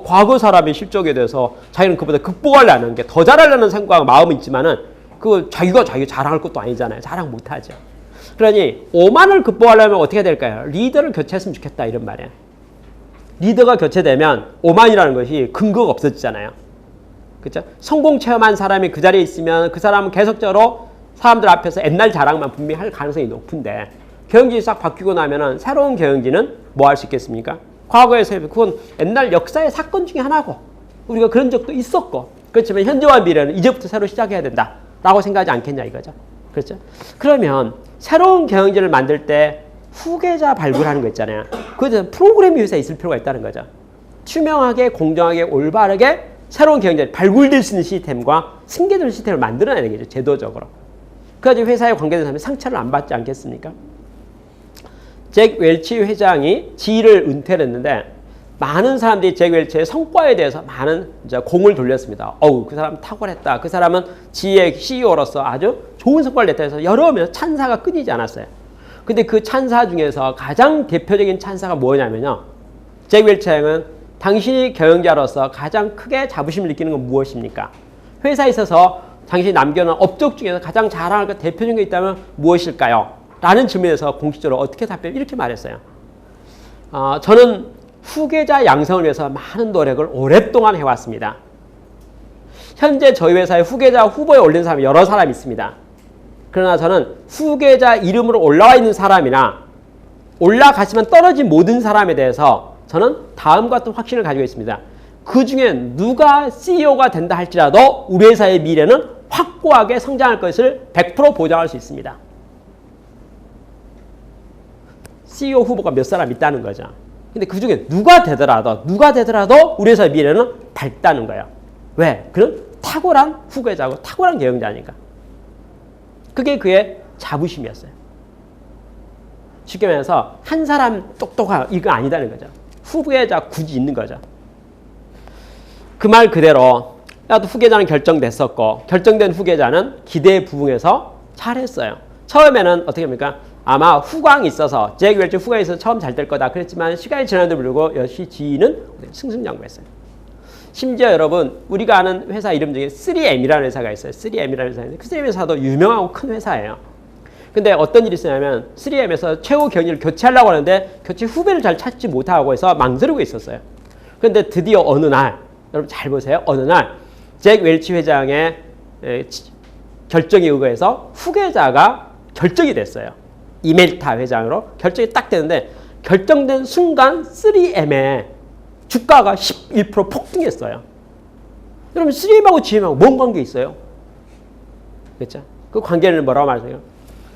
과거 사람의 실적에 대해서 자기는 그보다 극복하려는 게 더 잘하려는 생각, 마음은 있지만은 그 자기가 자랑할 것도 아니잖아요. 자랑 못하죠. 그러니 오만을 극복하려면 어떻게 해야 될까요? 리더를 교체했으면 좋겠다 이런 말이에요. 리더가 교체되면 오만이라는 것이 근거가 없어지잖아요. 그렇죠? 성공 체험한 사람이 그 자리에 있으면 그 사람은 계속적으로 사람들 앞에서 옛날 자랑만 분명히 할 가능성이 높은데 경영진이 싹 바뀌고 나면은 새로운 경영진은 뭐 할 수 있겠습니까? 과거에서 그건 옛날 역사의 사건 중에 하나고 우리가 그런 적도 있었고 그렇지만 현재와 미래는 이제부터 새로 시작해야 된다라고 생각하지 않겠냐 이거죠. 그렇죠? 그러면 새로운 경영진을 만들 때 후계자 발굴하는 거 있잖아요. 그것은 프로그램이 회사에 있을 필요가 있다는 거죠. 투명하게 공정하게 올바르게 새로운 경영진이 발굴될 수 있는 시스템과 승계될 시스템을 만들어내야 되겠죠. 제도적으로. 그래야지 회사에 관계된 사람이 상처를 안 받지 않겠습니까? 잭 웰치 회장이 지휘를 은퇴를 했는데 많은 사람들이 잭 웰치의 성과에 대해서 많은 이제 공을 돌렸습니다. 어우, 그 사람 탁월했다. 그 사람은 지휘의 CEO로서 아주 좋은 성과를 냈다 해서 여러 명 찬사가 끊이지 않았어요. 근데 그 찬사 중에서 가장 대표적인 찬사가 뭐냐면요. 잭 웰치 회장은 당신이 경영자로서 가장 크게 자부심을 느끼는 건 무엇입니까? 회사에 있어서 당신이 남겨놓은 업적 중에서 가장 자랑할 것 대표적인 게 있다면 무엇일까요? 라는 질문에서 공식적으로 어떻게 답변 이렇게 말했어요. 저는 후계자 양성을 위해서 많은 노력을 오랫동안 해왔습니다. 현재 저희 회사에 후계자 후보에 올린 사람이 여러 사람이 있습니다. 그러나 저는 후계자 이름으로 올라와 있는 사람이나 올라가시면 떨어진 모든 사람에 대해서 저는 다음과 같은 확신을 가지고 있습니다. 그 중에 누가 CEO가 된다 할지라도 우리 회사의 미래는 확고하게 성장할 것을 100% 보장할 수 있습니다. CEO 후보가 몇 사람 있다는 거죠. 근데 그 중에 누가 되더라도 우리 회사의 미래는 밝다는 거예요. 왜? 그는 탁월한 후계자고 탁월한 경영자니까. 그게 그의 자부심이었어요. 쉽게 말해서 한 사람 똑똑한 이거 아니다는 거죠. 후계자 굳이 있는 거죠. 그 말 그대로 나도 후계자는 결정됐었고 결정된 후계자는 기대에 부응해서 잘했어요. 처음에는 어떻게 합니까? 아마 후광이 있어서 잭 웰치 후광이 있어서 처음 잘 될 거다. 그랬지만 시간이 지나도 불구하고 역시 지휘는 승승장구했어요. 심지어 여러분 우리가 아는 회사 이름 중에 3M이라는 회사가 있어요. 3M이라는 회사인데 그 3M 회사도 유명하고 큰 회사예요. 근데 어떤 일이 있었냐면 3M에서 최고 경영진을 교체하려고 하는데 교체 후배를 잘 찾지 못하고 해서 망설이고 있었어요. 그런데 드디어 어느 날 여러분 잘 보세요. 어느 날 잭 웰치 회장의 결정에 의거해서 후계자가 결정이 됐어요. 이멜타 회장으로 결정이 딱 되는데 결정된 순간 3M의 주가가 11% 폭등했어요. 여러분 3M하고 GM하고 뭔 관계 있어요? 그렇죠? 그 관계를 뭐라고 말하세요?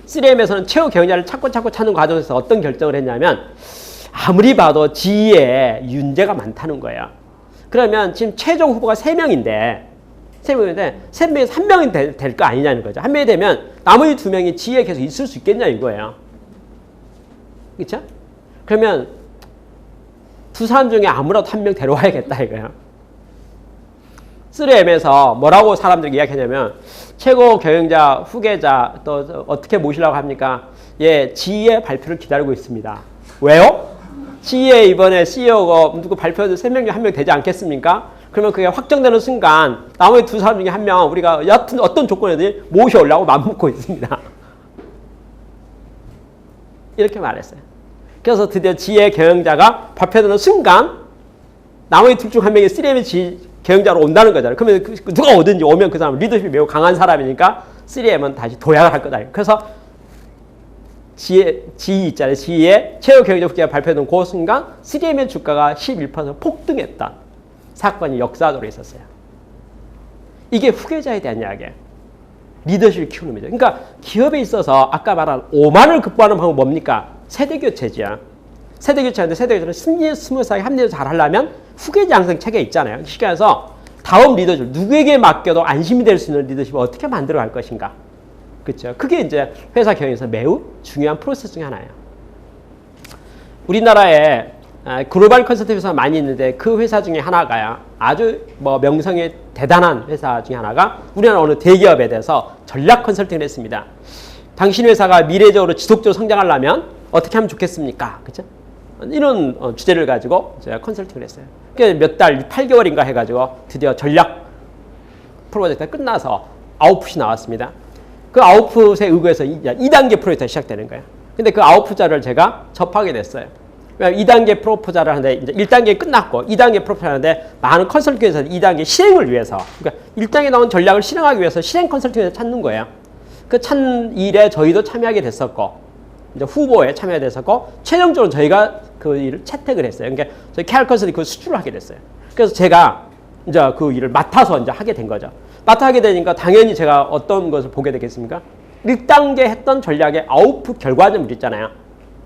3M에서는 최고 경영자를 찾고 찾는 과정에서 어떤 결정을 했냐면 아무리 봐도 지위에 윤재가 많다는 거예요. 그러면 지금 최종 후보가 3명인데 3명에서 1명이 될 거 아니냐는 거죠. 1명이 되면 나머지 2명이 지위에 계속 있을 수 있겠냐 이거예요. 그렇죠? 그러면 두 사람 중에 아무라도 1명 데려와야겠다 이거예요. 3M에서 뭐라고 사람들이 이야기하냐면 최고 경영자, 후계자 또 어떻게 모시려고 합니까? 예, 지휘의 발표를 기다리고 있습니다. 왜요? 지휘의 이번에 CEO가 누구 발표해도 3명 중에 1명 되지 않겠습니까? 그러면 그게 확정되는 순간 나머지 두 사람 중에 1명 우리가 여튼 어떤 조건이든 모셔오려고 맘먹고 있습니다. 이렇게 말했어요. 그래서 드디어 지휘의 경영자가 발표되는 순간 나머지 둘 중 1명이 3M의 경영자로 온다는 거잖아요. 그러면 누가 오든지 오면 그 사람은 리더십이 매우 강한 사람이니까 3M은 다시 도약을 할 거다. 그래서 지휘 있잖아요. 지휘의 최고 경영자 후계가 발표된 그 순간 3M의 주가가 11% 폭등했다. 사건이 역사적으로 있었어요. 이게 후계자에 대한 이야기예요. 리더십을 키우는 거죠. 그러니까 기업에 있어서 아까 말한 오만을 극복하는 방법은 뭡니까? 세대교체지요. 세대교체하는데 세대교체를 스무스하게 합리적으로 잘 하려면 후계자 양성 체계가 있잖아요. 시켜서 다음 리더십, 누구에게 맡겨도 안심이 될 수 있는 리더십을 어떻게 만들어 갈 것인가. 그렇죠. 그게 이제 회사 경영에서 매우 중요한 프로세스 중에 하나예요. 우리나라에 글로벌 컨설팅 회사가 많이 있는데 그 회사 중에 하나가 아주 명성이 대단한 회사 중에 하나가 우리나라 어느 대기업에 대해서 전략 컨설팅을 했습니다. 당신 회사가 미래적으로 지속적으로 성장하려면 어떻게 하면 좋겠습니까? 그렇죠? 이런 주제를 가지고 제가 컨설팅을 했어요. 몇 달, 8개월인가 해가지고 드디어 전략 프로젝트가 끝나서 아웃풋이 나왔습니다. 그 아웃풋에 의거해서 2단계 프로젝트가 시작되는 거예요. 근데 그 아웃풋자를 제가 접하게 됐어요. 2단계 프로포자를 하는데 이제 1단계 끝났고 2단계 프로포자를 하는데 많은 컨설팅에서 2단계 실행을 위해서 그러니까 1단계 나온 전략을 실행하기 위해서 실행 컨설팅에서 찾는 거예요. 그 찾는 일에 저희도 참여하게 됐었고 이제 후보에 참여하게 됐었고 최종적으로 저희가 그 일을 채택을 했어요. 그러니까 저희 캘커스이 그 수주를 하게 됐어요. 그래서 제가 이제 그 일을 맡아서 이제 하게 된 거죠. 맡아 하게 되니까 당연히 제가 어떤 것을 보게 되겠습니까? 1단계 했던 전략의 아웃풋 결과점을 있잖아요.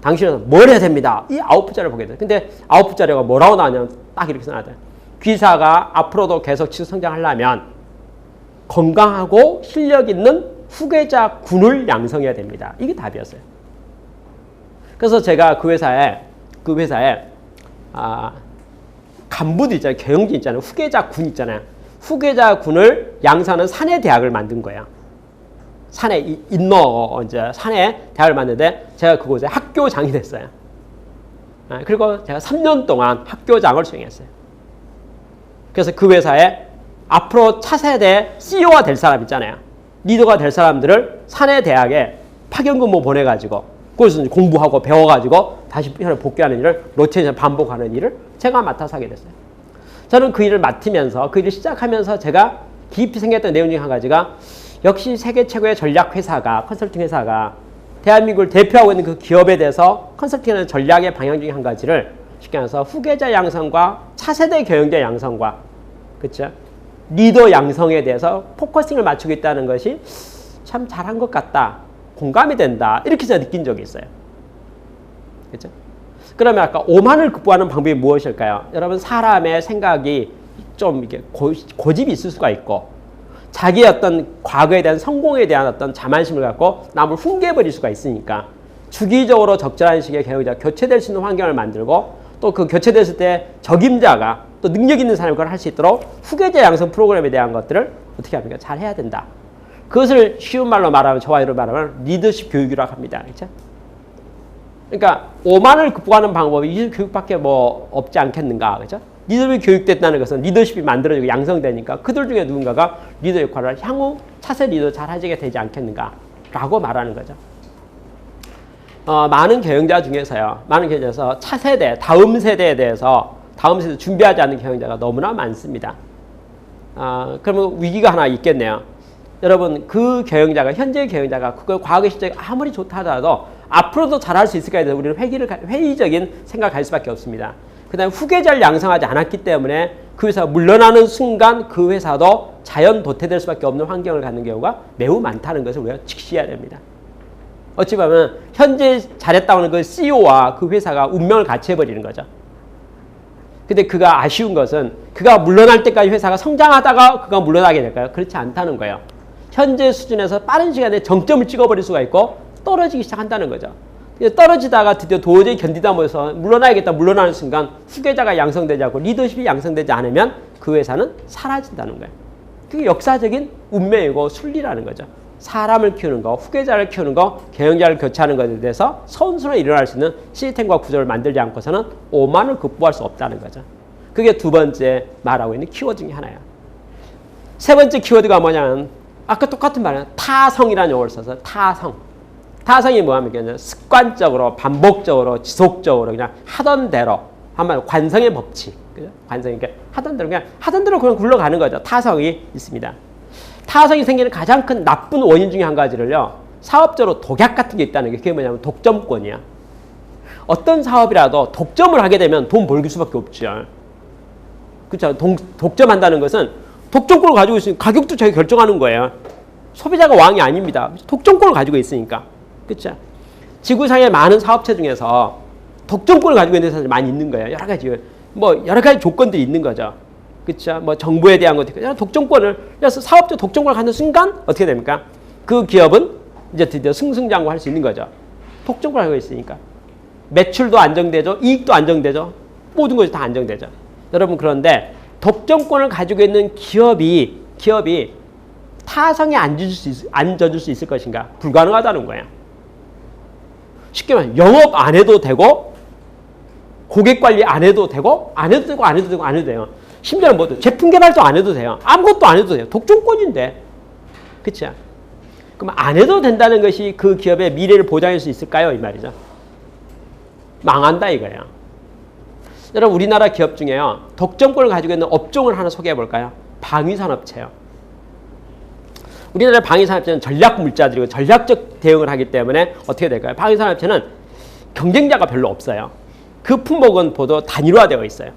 당신은 뭘 해야 됩니다. 이 아웃풋 자료를 보게 돼요. 근데 아웃풋 자료가 뭐라고 나오냐면 딱 이렇게 써놔야 돼요. 귀사가 앞으로도 계속 지속 성장하려면 건강하고 실력 있는 후계자 군을 양성해야 됩니다. 이게 답이었어요. 그래서 제가 그 회사에 간부들 있잖아요. 경영진 있잖아요. 후계자 군 있잖아요. 후계자 군을 양성하는 사내 대학을 만든 거예요. 사내 이제 사내 대학을 만드는데 제가 그곳에 학교장이 됐어요. 그리고 제가 3년 동안 학교장을 수행했어요. 그래서 그 회사에 앞으로 차세대 CEO가 될 사람 있잖아요. 리더가 될 사람들을 사내 대학에 파견 근무 보내가지고 거기서 공부하고 배워가지고 다시 복귀하는 일을 로테이션 반복하는 일을 제가 맡아서 하게 됐어요. 저는 그 일을 맡으면서 그 일을 시작하면서 제가 깊이 생각했던 내용 중 한 가지가 역시 세계 최고의 전략 회사가 컨설팅 회사가 대한민국을 대표하고 있는 그 기업에 대해서 컨설팅하는 전략의 방향 중에 한 가지를 쉽게 말해서 후계자 양성과 차세대 경영자 양성과 그렇죠? 리더 양성에 대해서 포커싱을 맞추고 있다는 것이 참 잘한 것 같다. 공감이 된다. 이렇게 제가 느낀 적이 있어요. 그렇죠? 그러면 아까 오만을 극복하는 방법이 무엇일까요? 여러분 사람의 생각이 좀 이렇게 고집이 있을 수가 있고 자기의 어떤 과거에 대한 성공에 대한 어떤 자만심을 갖고 남을 흉계해버릴 수가 있으니까 주기적으로 적절한 시기에 경영자가 교체될 수 있는 환경을 만들고 또 그 교체됐을 때 적임자가 또 능력 있는 사람이 그걸 할 수 있도록 후계자 양성 프로그램에 대한 것들을 어떻게 합니까? 잘 해야 된다. 그것을 쉬운 말로 말하면 저와 여러분 말하면 리더십 교육이라고 합니다. 그렇죠? 그러니까 오만을 극복하는 방법이 리더십 교육밖에 뭐 없지 않겠는가. 그렇죠? 리더십이 교육됐다는 것은 리더십이 만들어지고 양성되니까 그들 중에 누군가가 리더 역할을 향후 차세 리더 잘 하게 되지 않겠는가라고 말하는 거죠. 많은 경영자 중에서요. 많은 경영자에서 차세대, 다음 세대에 대해서 다음 세대 준비하지 않는 경영자가 너무나 많습니다. 그러면 위기가 하나 있겠네요. 여러분 그 경영자가 현재 경영자가 그걸 과거 실적이 아무리 좋다 하더라도 앞으로도 잘할 수 있을까에 대해서 우리는 회의적인 생각을 할 수밖에 없습니다. 그 다음에 후계자를 양성하지 않았기 때문에 그 회사가 물러나는 순간 그 회사도 자연 도태될 수밖에 없는 환경을 갖는 경우가 매우 많다는 것을 우리가 직시해야 됩니다. 어찌 보면 현재 잘했다고 하는 그 CEO와 그 회사가 운명을 같이 해버리는 거죠. 근데 그가 아쉬운 것은 그가 물러날 때까지 회사가 성장하다가 그가 물러나게 될까요? 그렇지 않다는 거예요. 현재 수준에서 빠른 시간에 정점을 찍어버릴 수가 있고 떨어지기 시작한다는 거죠. 떨어지다가 드디어 도저히 견디다 못해서 물러나야겠다 물러나는 순간 후계자가 양성되지 않고 리더십이 양성되지 않으면 그 회사는 사라진다는 거예요. 그게 역사적인 운명이고 순리라는 거죠. 사람을 키우는 거, 후계자를 키우는 거, 경영자를 교체하는 것에 대해서 선순환이 일어날 수 있는 시스템과 구조를 만들지 않고서는 오만을 극복할 수 없다는 거죠. 그게 두 번째 말하고 있는 키워드 중에 하나예요. 세 번째 키워드가 뭐냐면 아까 똑같은 말이에요. 타성이라는 용어를 써서 타성. 타성이 뭐하면 습관적으로 반복적으로 지속적으로 그냥 하던 대로 한마디로 관성의 법칙. 그죠? 관성이 그러니까 하던 대로 그냥 굴러가는 거죠. 타성이 있습니다. 타성이 생기는 가장 큰 나쁜 원인 중에 한 가지를요. 사업적으로 독약 같은 게 있다는 게 그게 뭐냐면 독점권이야. 어떤 사업이라도 독점을 하게 되면 돈 벌길 수밖에 없죠. 그렇죠? 독점한다는 것은 독점권을 가지고 있으니까 가격도 자기가 결정하는 거예요. 소비자가 왕이 아닙니다. 독점권을 가지고 있으니까. 그렇죠? 지구상의 많은 사업체 중에서 독점권을 가지고 있는 사람들이 많이 있는 거예요. 여러 가지 조건들이 있는 거죠. 그렇죠? 뭐 정부에 대한 것도 있고 독점권을 그래서 사업적 독점권을 갖는 순간 어떻게 됩니까? 그 기업은 이제 드디어 승승장구할 수 있는 거죠. 독점권을 가지고 있으니까 매출도 안정되죠, 이익도 안정되죠, 모든 것이 다 안정되죠. 여러분 그런데 독점권을 가지고 있는 기업이 타성에 앉아줄 수 있을 것인가? 불가능하다는 거예요. 쉽게 말하면 영업 안 해도 되고 고객 관리 안 해도 되고 안 해도 돼요. 심지어는 뭐든 제품 개발도 안 해도 돼요. 아무것도 안 해도 돼요. 독점권인데. 그렇죠? 그럼 안 해도 된다는 것이 그 기업의 미래를 보장할 수 있을까요? 이 말이죠. 망한다 이거예요. 여러분 우리나라 기업 중에요. 독점권을 가지고 있는 업종을 하나 소개해 볼까요? 방위산업체요. 우리나라 방위산업체는 전략물자들이고 전략적 대응을 하기 때문에 어떻게 될까요? 방위산업체는 경쟁자가 별로 없어요. 그 품목은 보도 단일화되어 있어요.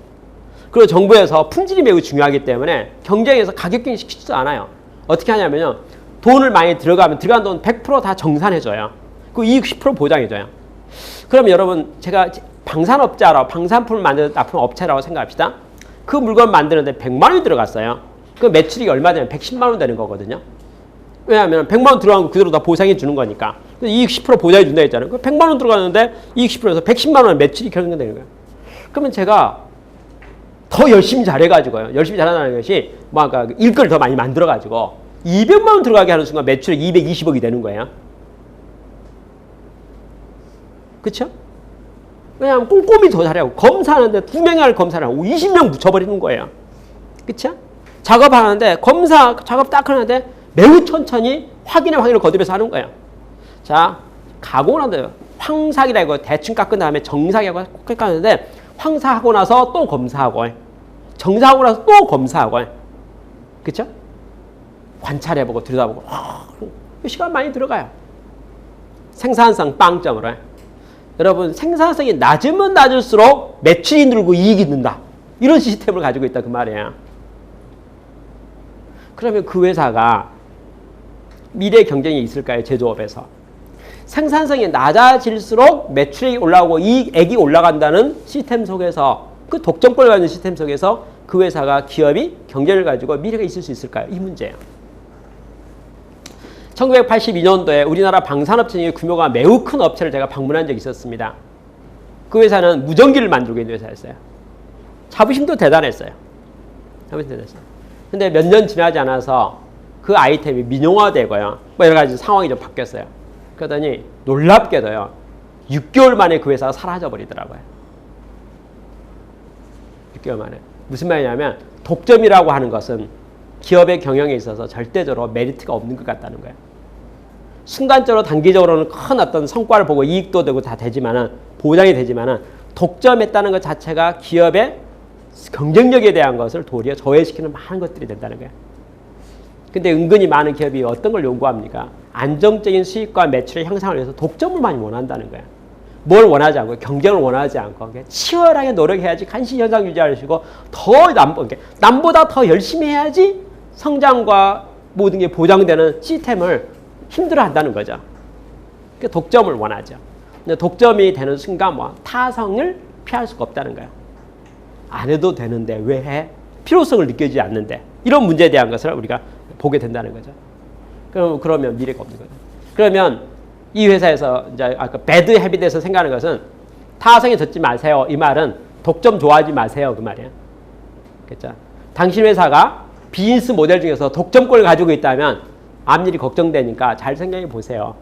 그리고 정부에서 품질이 매우 중요하기 때문에 경쟁에서 가격 경쟁 시키지도 않아요. 어떻게 하냐면요. 돈을 많이 들어간 돈 100% 다 정산해줘요. 그 이익 10% 보장해줘요. 그럼 여러분 제가 방산업자라고 방산품을 만드는 납품 업체라고 생각합시다. 그 물건 만드는데 100만 원이 들어갔어요. 그 매출이 얼마 되면 110만 원 되는 거거든요. 왜냐하면 100만 원 들어간 거 그대로 다 보상해 주는 거니까. 이익 10% 보장해 준다 했잖아요. 그 100만 원 들어갔는데 이익 10%에서 110만 원 매출이 결정되는 거예요. 그러면 제가 더 열심히 잘해가지고요. 열심히 잘한다는 것이 뭐랄까 일거리 더 많이 만들어가지고 200만 원 들어가게 하는 순간 매출이 220억이 되는 거예요. 그렇죠? 왜냐하면 꼼꼼히 더 잘하고 검사하는데 2명이 할 검사를 하고 20명 붙여버리는 거예요. 그렇죠? 작업하는데 작업 딱 하는데 매우 천천히 확인을 거듭해서 하는 거예요. 자, 가공을 한대요. 황삭이라고 대충 깎은 다음에 정삭이라고 꼭 깎았는데 황사하고 나서 또 검사하고 정사하고 나서 또 검사하고 그렇죠? 관찰해보고 들여다보고 시간 많이 들어가요. 생산성 빵점으로 여러분 생산성이 낮으면 낮을수록 매출이 늘고 이익이 는다. 이런 시스템을 가지고 있다 그 말이에요. 그러면 그 회사가 미래 경쟁이 있을까요? 제조업에서. 생산성이 낮아질수록 매출이 올라오고 이익이 올라간다는 시스템 속에서 그 독점권을 가진 시스템 속에서 그 회사가 기업이 경쟁을 가지고 미래가 있을 수 있을까요? 이 문제예요. 1982년도에 우리나라 방산업체 중에 규모가 매우 큰 업체를 제가 방문한 적이 있었습니다. 그 회사는 무전기를 만들고 있는 회사였어요. 자부심도 대단했어요. 근데 몇 년 지나지 않아서 그 아이템이 민영화되고요. 뭐 여러 가지 상황이 좀 바뀌었어요. 그러더니 놀랍게도요. 6개월 만에 그 회사가 사라져 버리더라고요. 6개월 만에. 무슨 말이냐면 독점이라고 하는 것은 기업의 경영에 있어서 절대적으로 메리트가 없는 것 같다는 거예요. 순간적으로 단기적으로는 큰 어떤 성과를 보고 이익도 되고 다 되지만은 보장이 되지만은 독점했다는 것 자체가 기업의 경쟁력에 대한 것을 도리어 저해시키는 많은 것들이 된다는 거예요. 근데 은근히 많은 기업이 어떤 걸 요구합니까? 안정적인 수익과 매출의 향상을 위해서 독점을 많이 원한다는 거예요. 뭘 원하지 않고 경쟁을 원하지 않고 치열하게 노력해야지 간신 현상 유지하시고 더 남보다 더 열심히 해야지 성장과 모든 게 보장되는 시스템을 힘들어한다는 거죠. 그러니까 독점을 원하죠. 근데 독점이 되는 순간 타성을 피할 수가 없다는 거예요. 안 해도 되는데 왜 해? 필요성을 느끼지 않는데 이런 문제에 대한 것을 우리가 보게 된다는 거죠. 그러면 미래가 없는 거죠. 그러면 이 회사에서 이제 아까 배드 헤빗에서 생각하는 것은 타성에 젖지 마세요. 이 말은 독점 좋아하지 마세요. 그 말이에요. 그렇죠? 당신 회사가 비즈니스 모델 중에서 독점권을 가지고 있다면 앞일이 걱정되니까 잘 생각해 보세요.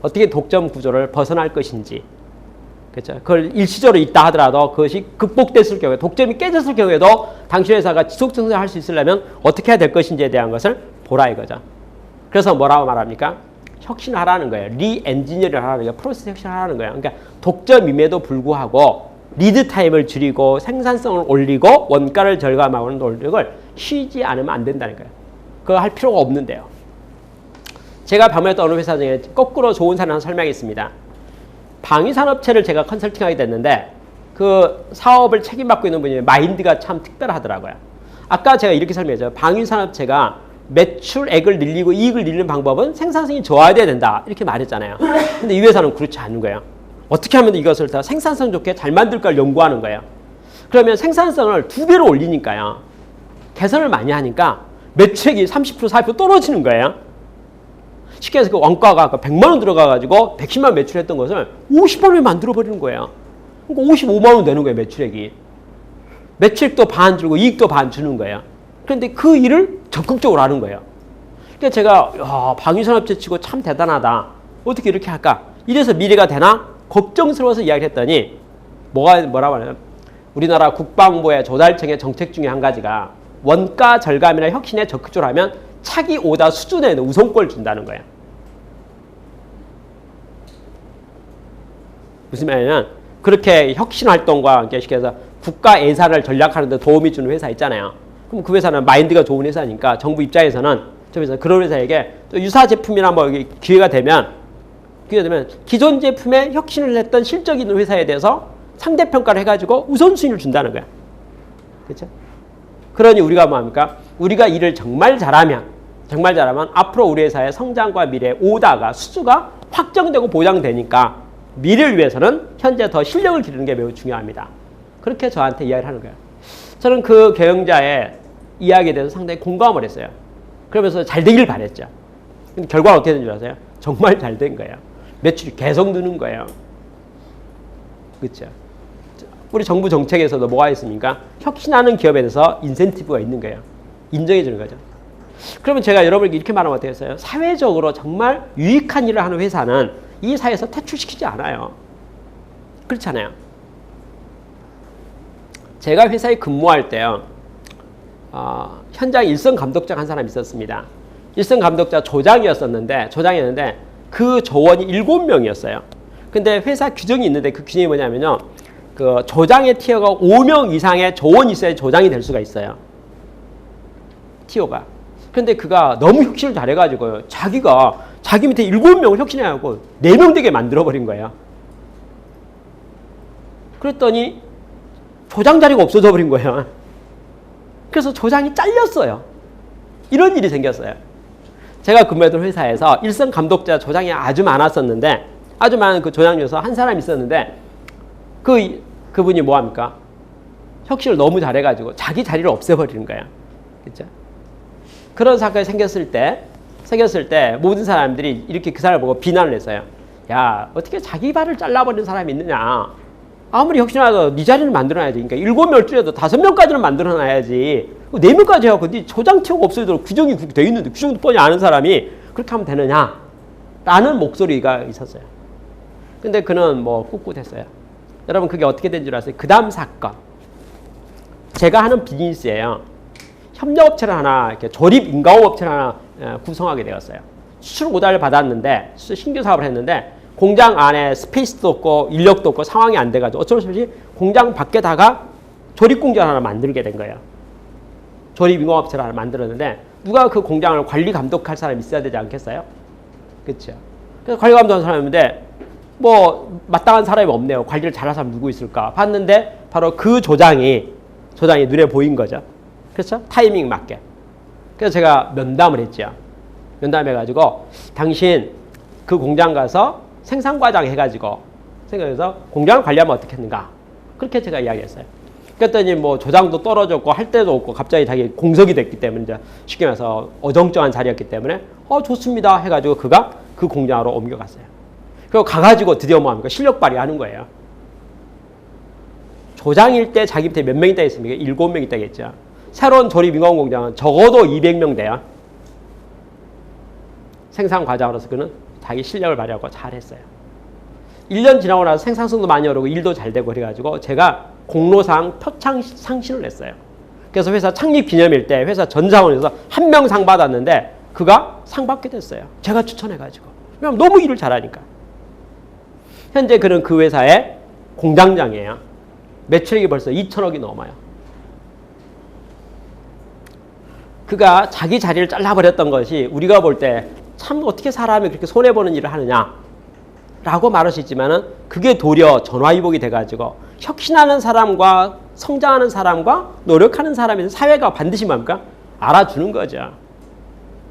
어떻게 독점 구조를 벗어날 것인지. 그렇죠? 그걸 일시적으로 있다 하더라도 그것이 극복됐을 경우에 독점이 깨졌을 경우에도 당신 회사가 지속 성장할 수 있으려면 어떻게 해야 될 것인지에 대한 것을 보라 이거죠. 그래서 뭐라고 말합니까? 혁신하라는 거예요. 리엔지니어링을 하라는 거예요. 프로세스 혁신하라는 거예요. 그러니까 독점임에도 불구하고 리드 타임을 줄이고 생산성을 올리고 원가를 절감하는 노력을 쉬지 않으면 안 된다는 거예요. 그거 할 필요가 없는데요. 제가 방문했던 어느 회사 중에 거꾸로 좋은 사례를 하나 설명했습니다. 방위산업체를 제가 컨설팅하게 됐는데 그 사업을 책임받고 있는 분이 마인드가 참 특별하더라고요. 아까 제가 이렇게 설명했죠. 방위산업체가 매출액을 늘리고 이익을 늘리는 방법은 생산성이 좋아야 된다. 이렇게 말했잖아요. 근데 이 회사는 그렇지 않은 거예요. 어떻게 하면 이것을 더 생산성 좋게 잘 만들까를 연구하는 거예요. 그러면 생산성을 2배로 올리니까요. 개선을 많이 하니까 매출액이 30% 40% 떨어지는 거예요. 쉽게 해서 그 원가가 100만 원 들어가가지고 110만 원 매출했던 것을 50만 원에 만들어버리는 거예요. 그러니까 55만 원 되는 거예요, 매출액이. 매출액도 반 줄고 이익도 반 주는 거예요. 그런데 그 일을 적극적으로 하는 거예요. 그러니까 제가 방위산업체 치고 참 대단하다. 어떻게 이렇게 할까? 이래서 미래가 되나? 걱정스러워서 이야기를 했더니 뭐라고 하냐면 우리나라 국방부의 조달청의 정책 중에 한 가지가 원가 절감이나 혁신에 적극적으로 하면 차기 오다 수준에 우선권을 준다는 거예요. 무슨 말이냐면 그렇게 혁신 활동과 쉽게 해서 국가 예산을 전략하는 데 도움이 주는 회사 있잖아요. 그럼 그 회사는 마인드가 좋은 회사니까 정부 입장에서는 그런 회사에게 또 유사 제품이나 뭐 기회가 되면 기존 제품에 혁신을 했던 실적 있는 회사에 대해서 상대평가를 해가지고 우선순위를 준다는 거야. 그렇죠? 그러니 우리가 뭐합니까? 우리가 일을 정말 잘하면 앞으로 우리 회사의 성장과 미래, 오다가 수주가 확정되고 보장되니까 미래를 위해서는 현재 더 실력을 기르는 게 매우 중요합니다. 그렇게 저한테 이야기를 하는 거예요. 저는 그 경영자의 이야기에 대해서 상당히 공감을 했어요. 그러면서 잘 되길 바랬죠. 근데 결과는 어떻게 된 줄 아세요? 정말 잘 된 거예요. 매출이 계속 느는 거예요. 그렇죠? 우리 정부 정책에서도 뭐가 있습니까? 혁신하는 기업에 대해서 인센티브가 있는 거예요. 인정해 주는 거죠. 그러면 제가 여러분에게 이렇게 말하면 어떻겠어요? 사회적으로 정말 유익한 일을 하는 회사는 이 사회에서 퇴출시키지 않아요. 그렇잖아요. 제가 회사에 근무할 때요. 현장 일선 감독자 한 사람이 있었습니다. 일선 감독자 조장이었는데 그 조원이 7명이었어요. 근데 회사 규정이 있는데 그 규정이 뭐냐면요. 그 조장의 티어가 5명 이상의 조원이 있어야 조장이 될 수가 있어요. 티어가. 근데 그가 너무 혁신을 잘해가지고요. 자기 밑에 7명을 혁신해가지고 4명 되게 만들어버린 거예요. 그랬더니 조장 자리가 없어져 버린 거예요. 그래서 조장이 잘렸어요. 이런 일이 생겼어요. 제가 근무했던 회사에서 일선 감독자 조장이 아주 많았었는데, 아주 많은 그 조장 중에서 한 사람이 있었는데, 그분이 뭐합니까? 혁신을 너무 잘해가지고 자기 자리를 없애버리는 거예요. 그렇죠? 그런 사건이 생겼을 때 모든 사람들이 이렇게 그 사람을 보고 비난을 했어요. 야, 어떻게 자기 발을 잘라버리는 사람이 있느냐? 아무리 혁신하도 네 자리를 만들어놔야지. 그러니까 7명 줄여도 5명까지는 만들어놔야지. 4명까지 하고 네 조장 티어가 없어지도록 규정이 그렇게 돼 있는데 규정도 뻔히 아는 사람이 그렇게 하면 되느냐? 라는 목소리가 있었어요. 근데 그는 뭐 꿋꿋했어요. 여러분 그게 어떻게 된 줄 아세요? 그 다음 사건. 제가 하는 비즈니스예요. 협력업체를 하나, 이렇게 조립 인가업체를 하나 구성하게 되었어요. 수출 오다를 받았는데, 신규 사업을 했는데, 공장 안에 스페이스도 없고, 인력도 없고, 상황이 안 돼가지고, 어쩔 수 없이 공장 밖에다가 조립 공장 하나 만들게 된 거예요. 조립 인가업체를 하나 만들었는데, 누가 그 공장을 관리 감독할 사람이 있어야 되지 않겠어요? 그렇죠. 그래서 관리 감독하는 사람인데, 뭐, 마땅한 사람이 없네요. 관리를 잘하는 사람 누구 있을까? 봤는데, 바로 그 조장이 눈에 보인 거죠. 그렇죠? 타이밍 맞게. 그래서 제가 면담을 했죠. 면담해가지고 당신 그 공장 가서 생산과장 해가지고 생각해서 공장을 관리하면 어떻겠는가. 그렇게 제가 이야기했어요. 그랬더니 뭐 조장도 떨어졌고 할 데도 없고 갑자기 자기 공석이 됐기 때문에 이제 쉽게 말해서 어정쩡한 자리였기 때문에 좋습니다 해가지고 그가 그 공장으로 옮겨갔어요. 그리고 가가지고 드디어 뭐합니까? 실력 발휘하는 거예요. 조장일 때 자기 밑에 몇 명 있다 했습니까? 7명 있다 했죠. 새로운 조립 인공 공장은 적어도 200명 돼요. 생산 과장으로서 그는 자기 실력을 발휘하고 잘했어요. 1년 지나고 나서 생산성도 많이 오르고 일도 잘 되고 그래가지고 제가 공로상 표창 상신을 했어요. 그래서 회사 창립 기념일 때 회사 전 자원에서 한 명 상 받았는데 그가 상 받게 됐어요. 제가 추천해가지고. 왜냐면 너무 일을 잘하니까. 현재 그는 그 회사의 공장장이에요. 매출액이 벌써 2천억이 넘어요. 그가 자기 자리를 잘라버렸던 것이 우리가 볼 때 참 어떻게 사람이 그렇게 손해보는 일을 하느냐 라고 말할 수 있지만은 그게 도리어 전화위복이 돼가지고 혁신하는 사람과 성장하는 사람과 노력하는 사람이 사회가 반드시 뭡니까? 알아주는 거죠.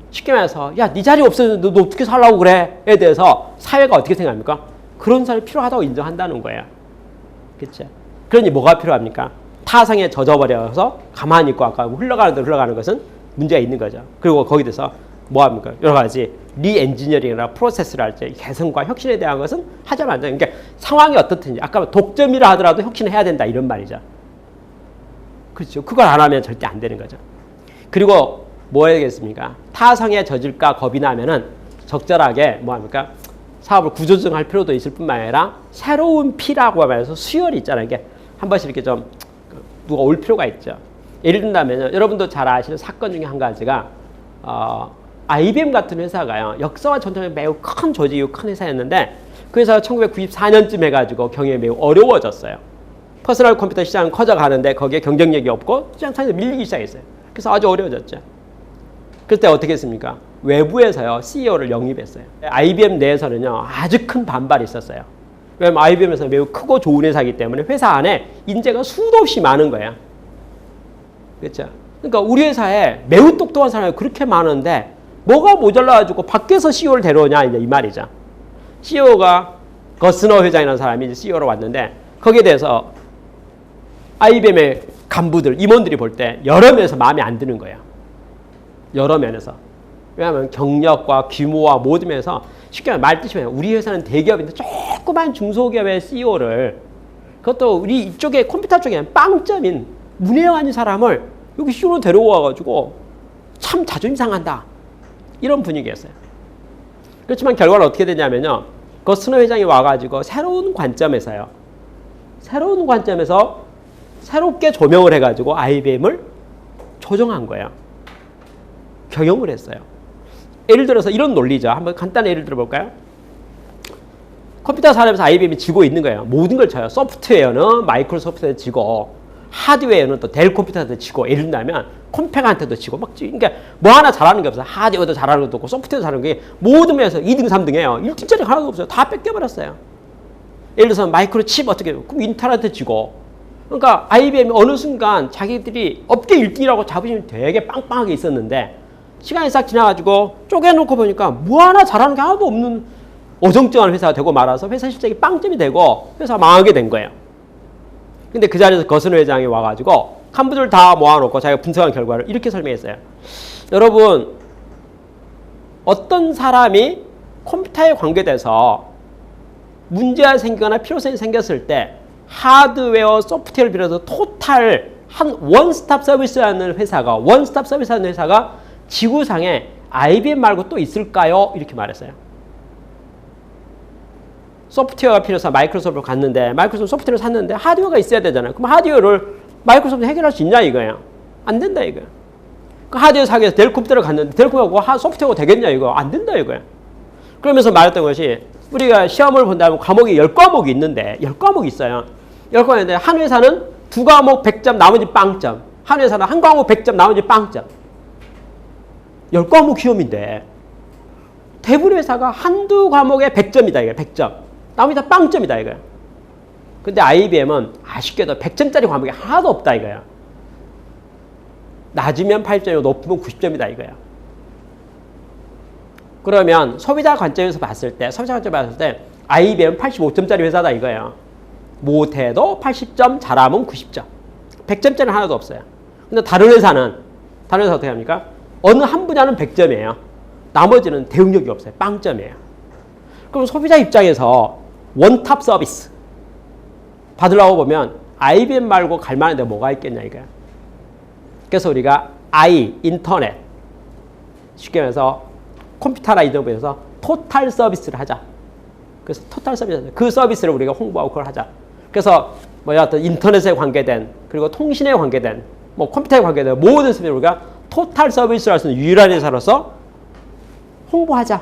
쉽게 말해서 야, 네 자리 없어졌는데 너 어떻게 살라고 그래? 에 대해서 사회가 어떻게 생각합니까? 그런 사람이 필요하다고 인정한다는 거예요. 그렇죠? 그러니 뭐가 필요합니까? 타성에 젖어버려서 가만히 있고 아까 흘러가는 대로 흘러가는 것은 문제가 있는 거죠. 그리고 거기에 대해서 뭐합니까? 여러 가지 리엔지니어링이나 프로세스를 할 때 개선과 혁신에 대한 것은 하자면 안 돼요. 그러니까 상황이 어떻든지 아까 독점이라 하더라도 혁신을 해야 된다 이런 말이죠. 그렇죠. 그걸 안 하면 절대 안 되는 거죠. 그리고 뭐 해야겠습니까? 타성에 젖을까 겁이 나면은 적절하게 뭐합니까? 사업을 구조조정할 필요도 있을 뿐만 아니라 새로운 피라고 하면서 수혈이 있잖아요. 이게 한 번씩 이렇게 좀 누가 올 필요가 있죠. 예를 든다면 여러분도 잘 아시는 사건 중에 한 가지가 IBM 같은 회사가요. 역사와 전통이 매우 큰 조직이고 큰 회사였는데 그 회사가 1994년쯤 해가지고 경영이 매우 어려워졌어요. 퍼스널 컴퓨터 시장은 커져가는데 거기에 경쟁력이 없고 시장 차에서 밀리기 시작했어요. 그래서 아주 어려워졌죠. 그때 어떻게 했습니까? 외부에서요. CEO를 영입했어요. IBM 내에서는요. 아주 큰 반발이 있었어요. 왜냐면 IBM에서 매우 크고 좋은 회사이기 때문에 회사 안에 인재가 수도 없이 많은 거예요. 그렇죠? 그러니까 우리 회사에 매우 똑똑한 사람이 그렇게 많은데 뭐가 모자라가지고 밖에서 CEO를 데려오냐 이제 이 말이죠. CEO가 거스너 회장이라는 사람이 이제 CEO로 왔는데 거기에 대해서 IBM의 간부들, 임원들이 볼 때 여러 면에서 마음에 안 드는 거예요. 여러 면에서. 왜냐하면 경력과 규모와 모든 면에서 쉽게 말 뜻이면 우리 회사는 대기업인데 조그만 중소기업의 CEO를 그것도 우리 이쪽에 컴퓨터 쪽에 빵점인 문외영 아닌 사람을 여기 CEO로 데려와가지고 참 자존심 상한다. 이런 분위기였어요. 그렇지만 결과는 어떻게 되냐면요. 거스너 회장이 와가지고 새로운 관점에서 새롭게 조명을 해가지고 IBM을 조정한 거예요. 경영을 했어요. 예를 들어서 이런 논리죠. 한번 간단한 예를 들어볼까요? 컴퓨터 산업에서 IBM이 지고 있는 거예요. 모든 걸 져요. 소프트웨어는 마이크로소프트한테 지고 하드웨어는 또 델 컴퓨터한테 지고 예를 들면 컴팩한테도 지고 막 그러니까 뭐 하나 잘하는 게 없어요. 하드웨어도 잘하는 것도 없고 소프트웨어도 잘하는 게 모든 면에서 2등, 3등이에요. 1등짜리 하나도 없어요. 다 뺏겨버렸어요. 예를 들어서 마이크로칩 어떻게 해요? 그럼 인텔한테 지고 그러니까 IBM이 어느 순간 자기들이 업계 1등이라고 자부심이 되게 빵빵하게 있었는데 시간이 싹 지나가지고 쪼개놓고 보니까 뭐 하나 잘하는 게 하나도 없는 어정쩡한 회사가 되고 말아서 회사 실적이 빵점이 되고 회사가 망하게 된 거예요. 근데 그 자리에서 거스너 회장이 와가지고 간부들 다 모아놓고 자기가 분석한 결과를 이렇게 설명했어요. 여러분 어떤 사람이 컴퓨터에 관계돼서 문제가 생기거나 필요성이 생겼을 때 하드웨어, 소프트웨어를 빌어서 토탈 한 원스톱 서비스라는 회사가 지구상에 IBM 말고 또 있을까요? 이렇게 말했어요. 소프트웨어가 필요해서 마이크로소프트로 갔는데 마이크로소프트 소프트웨어를 샀는데 하드웨어가 있어야 되잖아요. 그럼 하드웨어를 마이크로소프트 해결할 수 있냐 이거예요. 안 된다 이거예요. 그 하드웨어 사기 위해서 델 컴퓨터를 갔는데 델 컴퓨터가 소프트웨어가 되겠냐 이거. 안 된다 이거예요. 그러면서 말했던 것이 우리가 시험을 본다면 과목이 10과목이 있는데 10과목이 있어요. 10과목인데 한 회사는 2과목 100점 나머지 빵점. 한 회사는 한 과목 100점 나머지 빵점. 10과목 시험인데 대부분 회사가 한두 과목에 100점이다 이거예요. 100점. 나머지 다 빵점이다 이거예요. 근데 IBM은 아쉽게도 100점짜리 과목이 하나도 없다 이거예요. 낮으면 8점이고 높으면 90점이다 이거예요. 그러면 소비자 관점에서 봤을 때 IBM은 85점짜리 회사다 이거예요. 못해도 80점, 잘하면 90점. 100점짜리 하나도 없어요. 근데 다른 회사 어떻게 합니까? 어느 한 분야는 100점이에요. 나머지는 대응력이 없어요. 빵점이에요. 그럼 소비자 입장에서 원탑 서비스 받으려고 보면 IBM 말고 갈 만한 데 뭐가 있겠냐 이거야. 그래서 우리가 인터넷 쉽게 말해서 컴퓨터나 이런 부분에서 토탈 서비스를 하자. 그래서 토탈 서비스 그 서비스를 우리가 홍보하고 그걸 하자. 그래서 어떤 인터넷에 관계된 그리고 통신에 관계된 컴퓨터에 관계된 모든 서비스를 우리가 토탈 서비스를 할 수 있는 유일한 회사로서 홍보하자.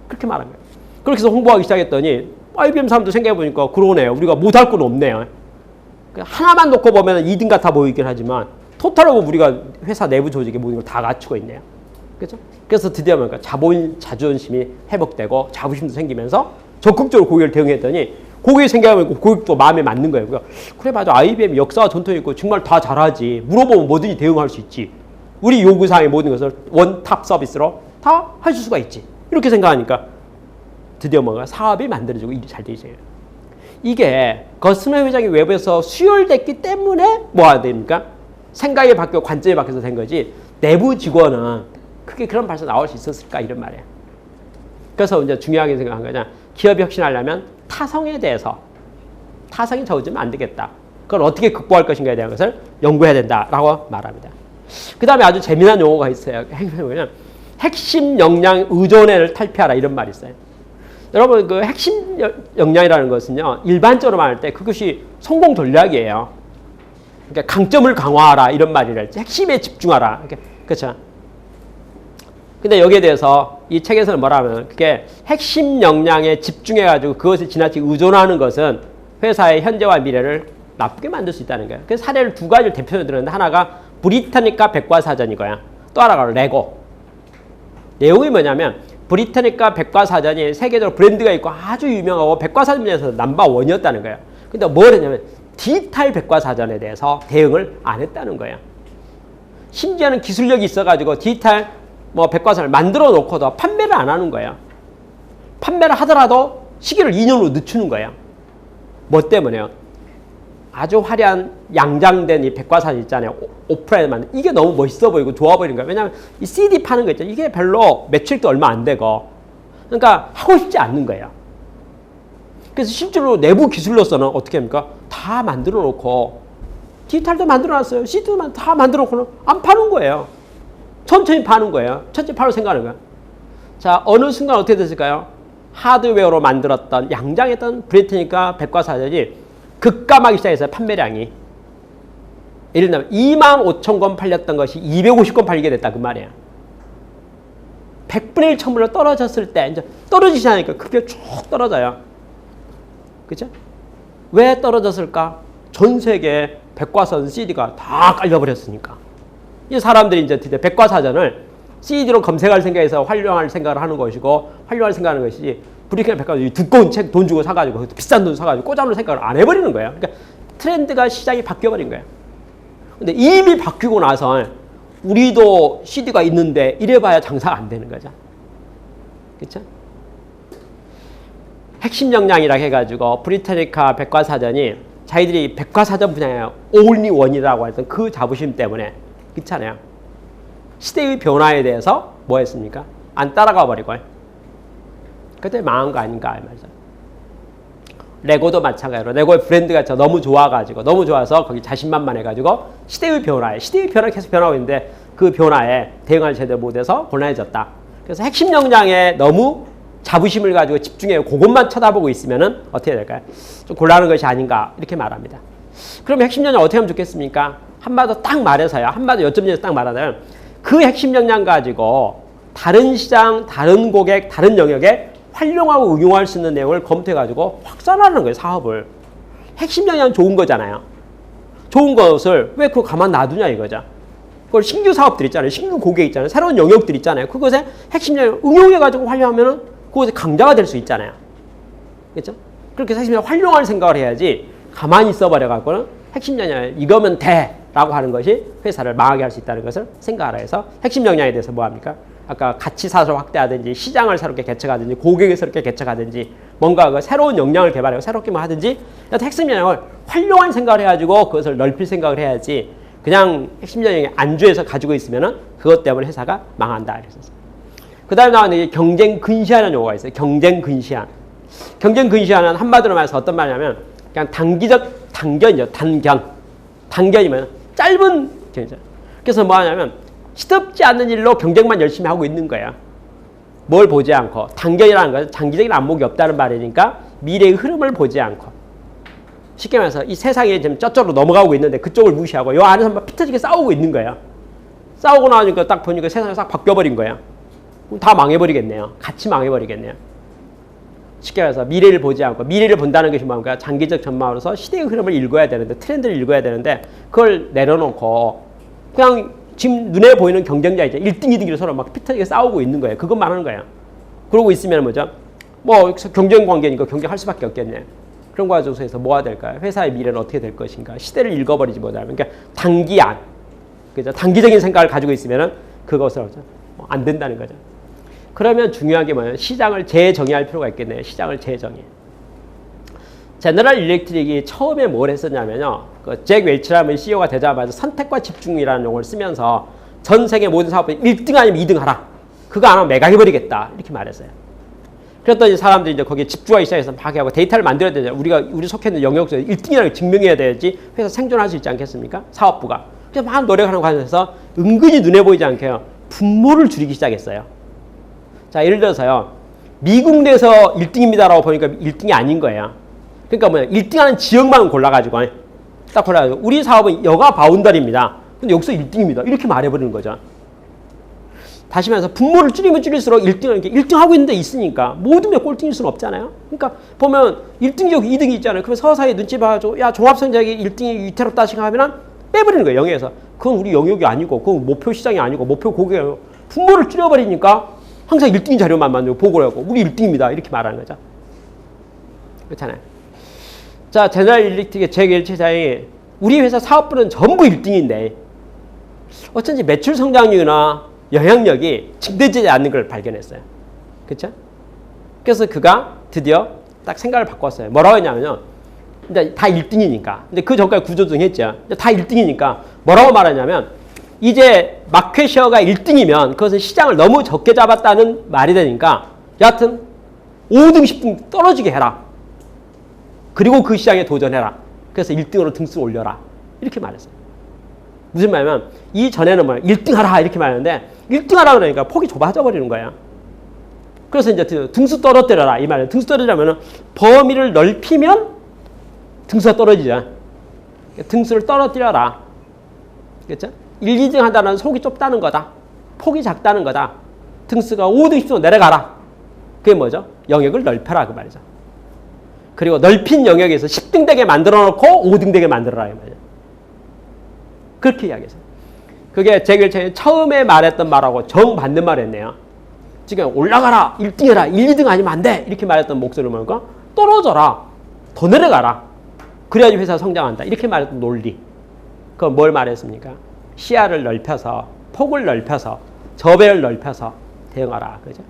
그렇게 말한 거예요. 그렇게 해서 홍보하기 시작했더니 IBM 사람도 생각해보니까 그러네요. 우리가 못할 건 없네요. 하나만 놓고 보면 2등 같아 보이긴 하지만 토탈하고 우리가 회사 내부 조직에 모든 걸 다 갖추고 있네요. 그렇죠? 그래서 드디어 뭔가 자존심이 회복되고 자부심도 생기면서 적극적으로 고객을 대응했더니 고객이 생각해보니까 고객도 마음에 맞는 거예요. 그래 맞아. IBM 역사와 전통이 있고 정말 다 잘하지. 물어보면 뭐든지 대응할 수 있지. 우리 요구사항의 모든 것을 원탑 서비스로 다 하실 수가 있지. 이렇게 생각하니까 드디어 뭔가 사업이 만들어지고 일이 잘 되기 시작해요. 이게 거스너 회장이 외부에서 수혈됐기 때문에 뭐가 됩니까? 생각이 바뀌고 관점이 바뀌어서 된 거지 내부 직원은 크게 그런 발상 나올 수 있었을까 이런 말이에요. 그래서 이제 중요하게 생각한 거냐. 기업이 혁신하려면 타성에 대해서 타성이 적어지면 안 되겠다. 그걸 어떻게 극복할 것인가에 대한 것을 연구해야 된다라고 말합니다. 그 다음에 아주 재미난 용어가 있어요. 핵심 역량 의존을 탈피하라 이런 말이 있어요. 여러분 그 핵심 역량이라는 것은요. 일반적으로 말할 때 그것이 성공 전략이에요. 그러니까 강점을 강화하라 이런 말이랄지 핵심에 집중하라. 그렇죠. 근데 여기에 대해서 이 책에서는 뭐라 하면 그게 핵심 역량에 집중해가지고 그것을 지나치게 의존하는 것은 회사의 현재와 미래를 나쁘게 만들 수 있다는 거예요. 그래서 사례를 두 가지를 대표로 들었는데 하나가 브리타니카 백과사전이고요. 또 하나가 레고. 내용이 뭐냐면 브리타니카 백과사전이 세계적으로 브랜드가 있고 아주 유명하고 백과사전 분야에서 넘버원이었다는 거예요. 근데 뭘 했냐면 디지털 백과사전에 대해서 대응을 안 했다는 거예요. 심지어는 기술력이 있어가지고 디지털 백과사전을 만들어 놓고도 판매를 안 하는 거예요. 판매를 하더라도 시기를 2년으로 늦추는 거예요. 뭐 때문에요? 아주 화려한 양장된 이 백과사전 있잖아요. 오프라인만 이게 너무 멋있어 보이고 좋아 보이는 거예요. 왜냐하면 이 CD 파는 거 있잖아요. 이게 별로 매출도 얼마 안 되고 그러니까 하고 싶지 않는 거예요. 그래서 실제로 내부 기술로서는 어떻게 합니까? 다 만들어 놓고 디지털도 만들어 놨어요. CD도 다 만들어 놓고는 안 파는 거예요. 천천히 파는 거예요. 천천히 팔고 생각하는 거예요. 자, 어느 순간 어떻게 됐을까요? 하드웨어로 만들었던 양장했던 브리타니카 백과사전이 급감하기 시작해서 판매량이 예를 들면 25,000권 팔렸던 것이 250권 팔리게 됐다 그 말이에요. 100분의 1 천물로 떨어졌을 때 이제 떨어지지 않으니까 크게 쭉 떨어져요. 그죠? 왜 떨어졌을까? 전 세계 백과사전 CD가 다 깔려버렸으니까. 이 사람들이 이제 드디어 백과사전을 CD로 검색할 생각에서 활용할 생각을 하는 것이고 활용할 생각하는 것이지 브리타니카 백과사전 두꺼운 책 돈 주고 사가지고 비싼 돈 사가지고 꽂아놓을 생각을 안 해버리는 거예요. 그러니까 트렌드가 시장이 바뀌어버린 거예요. 근데 이미 바뀌고 나서 우리도 CD가 있는데 이래봐야 장사가 안 되는 거죠. 그렇죠? 핵심 역량이라 해가지고 브리타니카 백과사전이 자기들이 백과사전 분야에 only one이라고 했던 그 자부심 때문에 그렇잖아요. 시대의 변화에 대해서 뭐 했습니까? 안 따라가 버리고 그때 망한 거 아닌가 말이죠. 레고도 마찬가지로 레고의 브랜드가 너무 좋아가지고 너무 좋아서 거기 자신만만해가지고 시대의 변화가 계속 변하고 있는데 그 변화에 대응할 제대로 못해서 곤란해졌다. 그래서 핵심 역량에 너무 자부심을 가지고 집중해 그것만 쳐다보고 있으면은 어떻게 될까요? 좀 곤란한 것이 아닌가 이렇게 말합니다. 그럼 핵심 역량 어떻게 하면 좋겠습니까? 한마디로 딱 말해서요. 한마디로 여점에서 딱 말하자면 그 핵심 역량 가지고 다른 시장, 다른 고객, 다른 영역에 활용하고 응용할 수 있는 내용을 검토해가지고 확산하는 거예요, 사업을. 핵심 역량은 좋은 거잖아요. 좋은 것을 왜 그거 가만 놔두냐 이거죠. 그걸 신규 사업들 있잖아요. 신규 고객 있잖아요. 새로운 영역들 있잖아요. 그것에 핵심 역량을 응용해가지고 활용하면은 그것에 강자가 될 수 있잖아요. 그렇죠? 그렇게 핵심 역량을 활용할 생각을 해야지 가만히 있어버려갖고는 핵심 역량을 이거면 돼! 라고 하는 것이 회사를 망하게 할 수 있다는 것을 생각하라 해서 핵심 역량에 대해서 뭐 합니까? 아까 가치 사슬을 확대하든지 시장을 새롭게 개척하든지 고객을 새롭게 개척하든지 뭔가 그 새로운 역량을 개발하고 새롭게 뭐 하든지 핵심 역량을 활용한 생각을 해가지고 그것을 넓힐 생각을 해야지 그냥 핵심 역량이 안주해서 가지고 있으면은 그것 때문에 회사가 망한다. 그 다음에 나오는 경쟁 근시안이라는 용어가 있어요. 경쟁 근시안. 경쟁 근시안은 한마디로 말해서 어떤 말이냐면 그냥 단기적 단견이죠. 단견이면 짧은 경쟁. 그래서 뭐 하냐면 시덥지 않는 일로 경쟁만 열심히 하고 있는 거야. 뭘 보지 않고. 단견이라는 것은 장기적인 안목이 없다는 말이니까 미래의 흐름을 보지 않고. 쉽게 말해서 이 세상이 지금 저쪽으로 넘어가고 있는데 그쪽을 무시하고 이 안에서 막 피터지게 싸우고 있는 거야. 싸우고 나니까 딱 보니까 세상이 싹 바뀌어버린 거야. 그럼 다 망해버리겠네요. 같이 망해버리겠네요. 쉽게 말해서 미래를 보지 않고 미래를 본다는 것이 뭔가 장기적 전망으로서 시대의 흐름을 읽어야 되는데 트렌드를 읽어야 되는데 그걸 내려놓고 그냥 지금 눈에 보이는 경쟁자 있죠. 1등, 2등으로 서로 막 피터지게 싸우고 있는 거예요. 그것만 하는 거예요. 그러고 있으면 뭐죠? 뭐 경쟁 관계니까 경쟁할 수밖에 없겠네. 그런 과정에서 뭐가 될까요? 회사의 미래는 어떻게 될 것인가? 시대를 읽어버리지 못하면 그러니까 단기안, 그죠? 단기적인 생각을 가지고 있으면은 그것을 안 된다는 거죠. 그러면 중요한 게 뭐냐면 시장을 재정의할 필요가 있겠네요. 시장을 재정의. 제너럴 일렉트릭이 처음에 뭘 했었냐면요. 그 잭 웰치라는 CEO가 되자마자 선택과 집중이라는 용어를 쓰면서 전 세계 모든 사업을 1등 아니면 2등 하라. 그거 안 하면 매각해버리겠다. 이렇게 말했어요. 그랬더니 사람들이 이제 거기에 집중하기 시작해서 막 하고 데이터를 만들어야 되잖아요. 우리 속해 있는 영역에서 1등이라는 걸 증명해야 돼야지 회사 생존할 수 있지 않겠습니까? 사업부가. 그래서 막 노력하는 과정에서 은근히 눈에 보이지 않게요. 분모를 줄이기 시작했어요. 자, 예를 들어서요. 미국 내에서 1등입니다라고 보니까 1등이 아닌 거예요. 그러니까 뭐냐. 1등하는 지역만 골라가지고 딱 골라가지고 우리 사업은 여가 바운더리입니다. 근데 여기서 1등입니다. 이렇게 말해버리는 거죠. 다시 말해서 분모를 줄이면 줄일수록 1등 하고 있는 데 있으니까 모든 게 꼴등일 수는 없잖아요. 그러니까 보면 1등이 여기 2등이 있잖아요. 그러면 서서히 눈치 봐가지고 야 종합성적이 1등이 위태롭다 생각하면 빼버리는 거예요. 영역에서. 그건 우리 영역이 아니고 그건 목표 시장이 아니고 목표 고객이에요. 분모를 줄여버리니까 항상 1등인 자료만 만들고 보고를 하고 우리 1등입니다. 이렇게 말하는 거죠. 그렇잖아요. 자, 제너럴 일렉트릭의 제1차장이 우리 회사 사업부는 전부 1등인데 어쩐지 매출 성장률이나 영향력이 증대되지 않는 걸 발견했어요. 그렇죠? 그래서 그가 드디어 딱 생각을 바꿨어요. 뭐라고 했냐면요. 근데 다 1등이니까. 근데 그 전까지 구조조정했죠. 다 1등이니까 뭐라고 말하냐면 이제 마켓쉐어가 1등이면 그것은 시장을 너무 적게 잡았다는 말이 되니까 여하튼 5등, 10등 떨어지게 해라. 그리고 그 시장에 도전해라. 그래서 1등으로 등수를 올려라. 이렇게 말했어요. 무슨 말이냐면 이전에는 뭐 1등 하라 이렇게 말했는데 1등 하라 그러니까 폭이 좁아져 버리는 거예요. 그래서 이제 등수 떨어뜨려라 이 말이에요. 등수 떨어지려면 범위를 넓히면 등수가 떨어지죠. 등수를 떨어뜨려라. 그렇죠? 1, 2등 한다는 속이 좁다는 거다. 폭이 작다는 거다. 등수가 5등, 10등 내려가라. 그게 뭐죠? 영역을 넓혀라 그 말이죠. 그리고 넓힌 영역에서 10등 되게 만들어 놓고 5등 되게 만들어라 이 말이죠. 그렇게 이야기했어요. 그게 제일 처음에 말했던 말하고 정반대 말했네요. 지금 올라가라, 1등 해라, 1, 2등 아니면 안 돼. 이렇게 말했던 목소리를 보니까 떨어져라, 더 내려가라. 그래야지 회사 성장한다. 이렇게 말했던 논리. 그건 뭘 말했습니까? 시야를 넓혀서, 폭을 넓혀서, 저배를 넓혀서 대응하라. 그죠?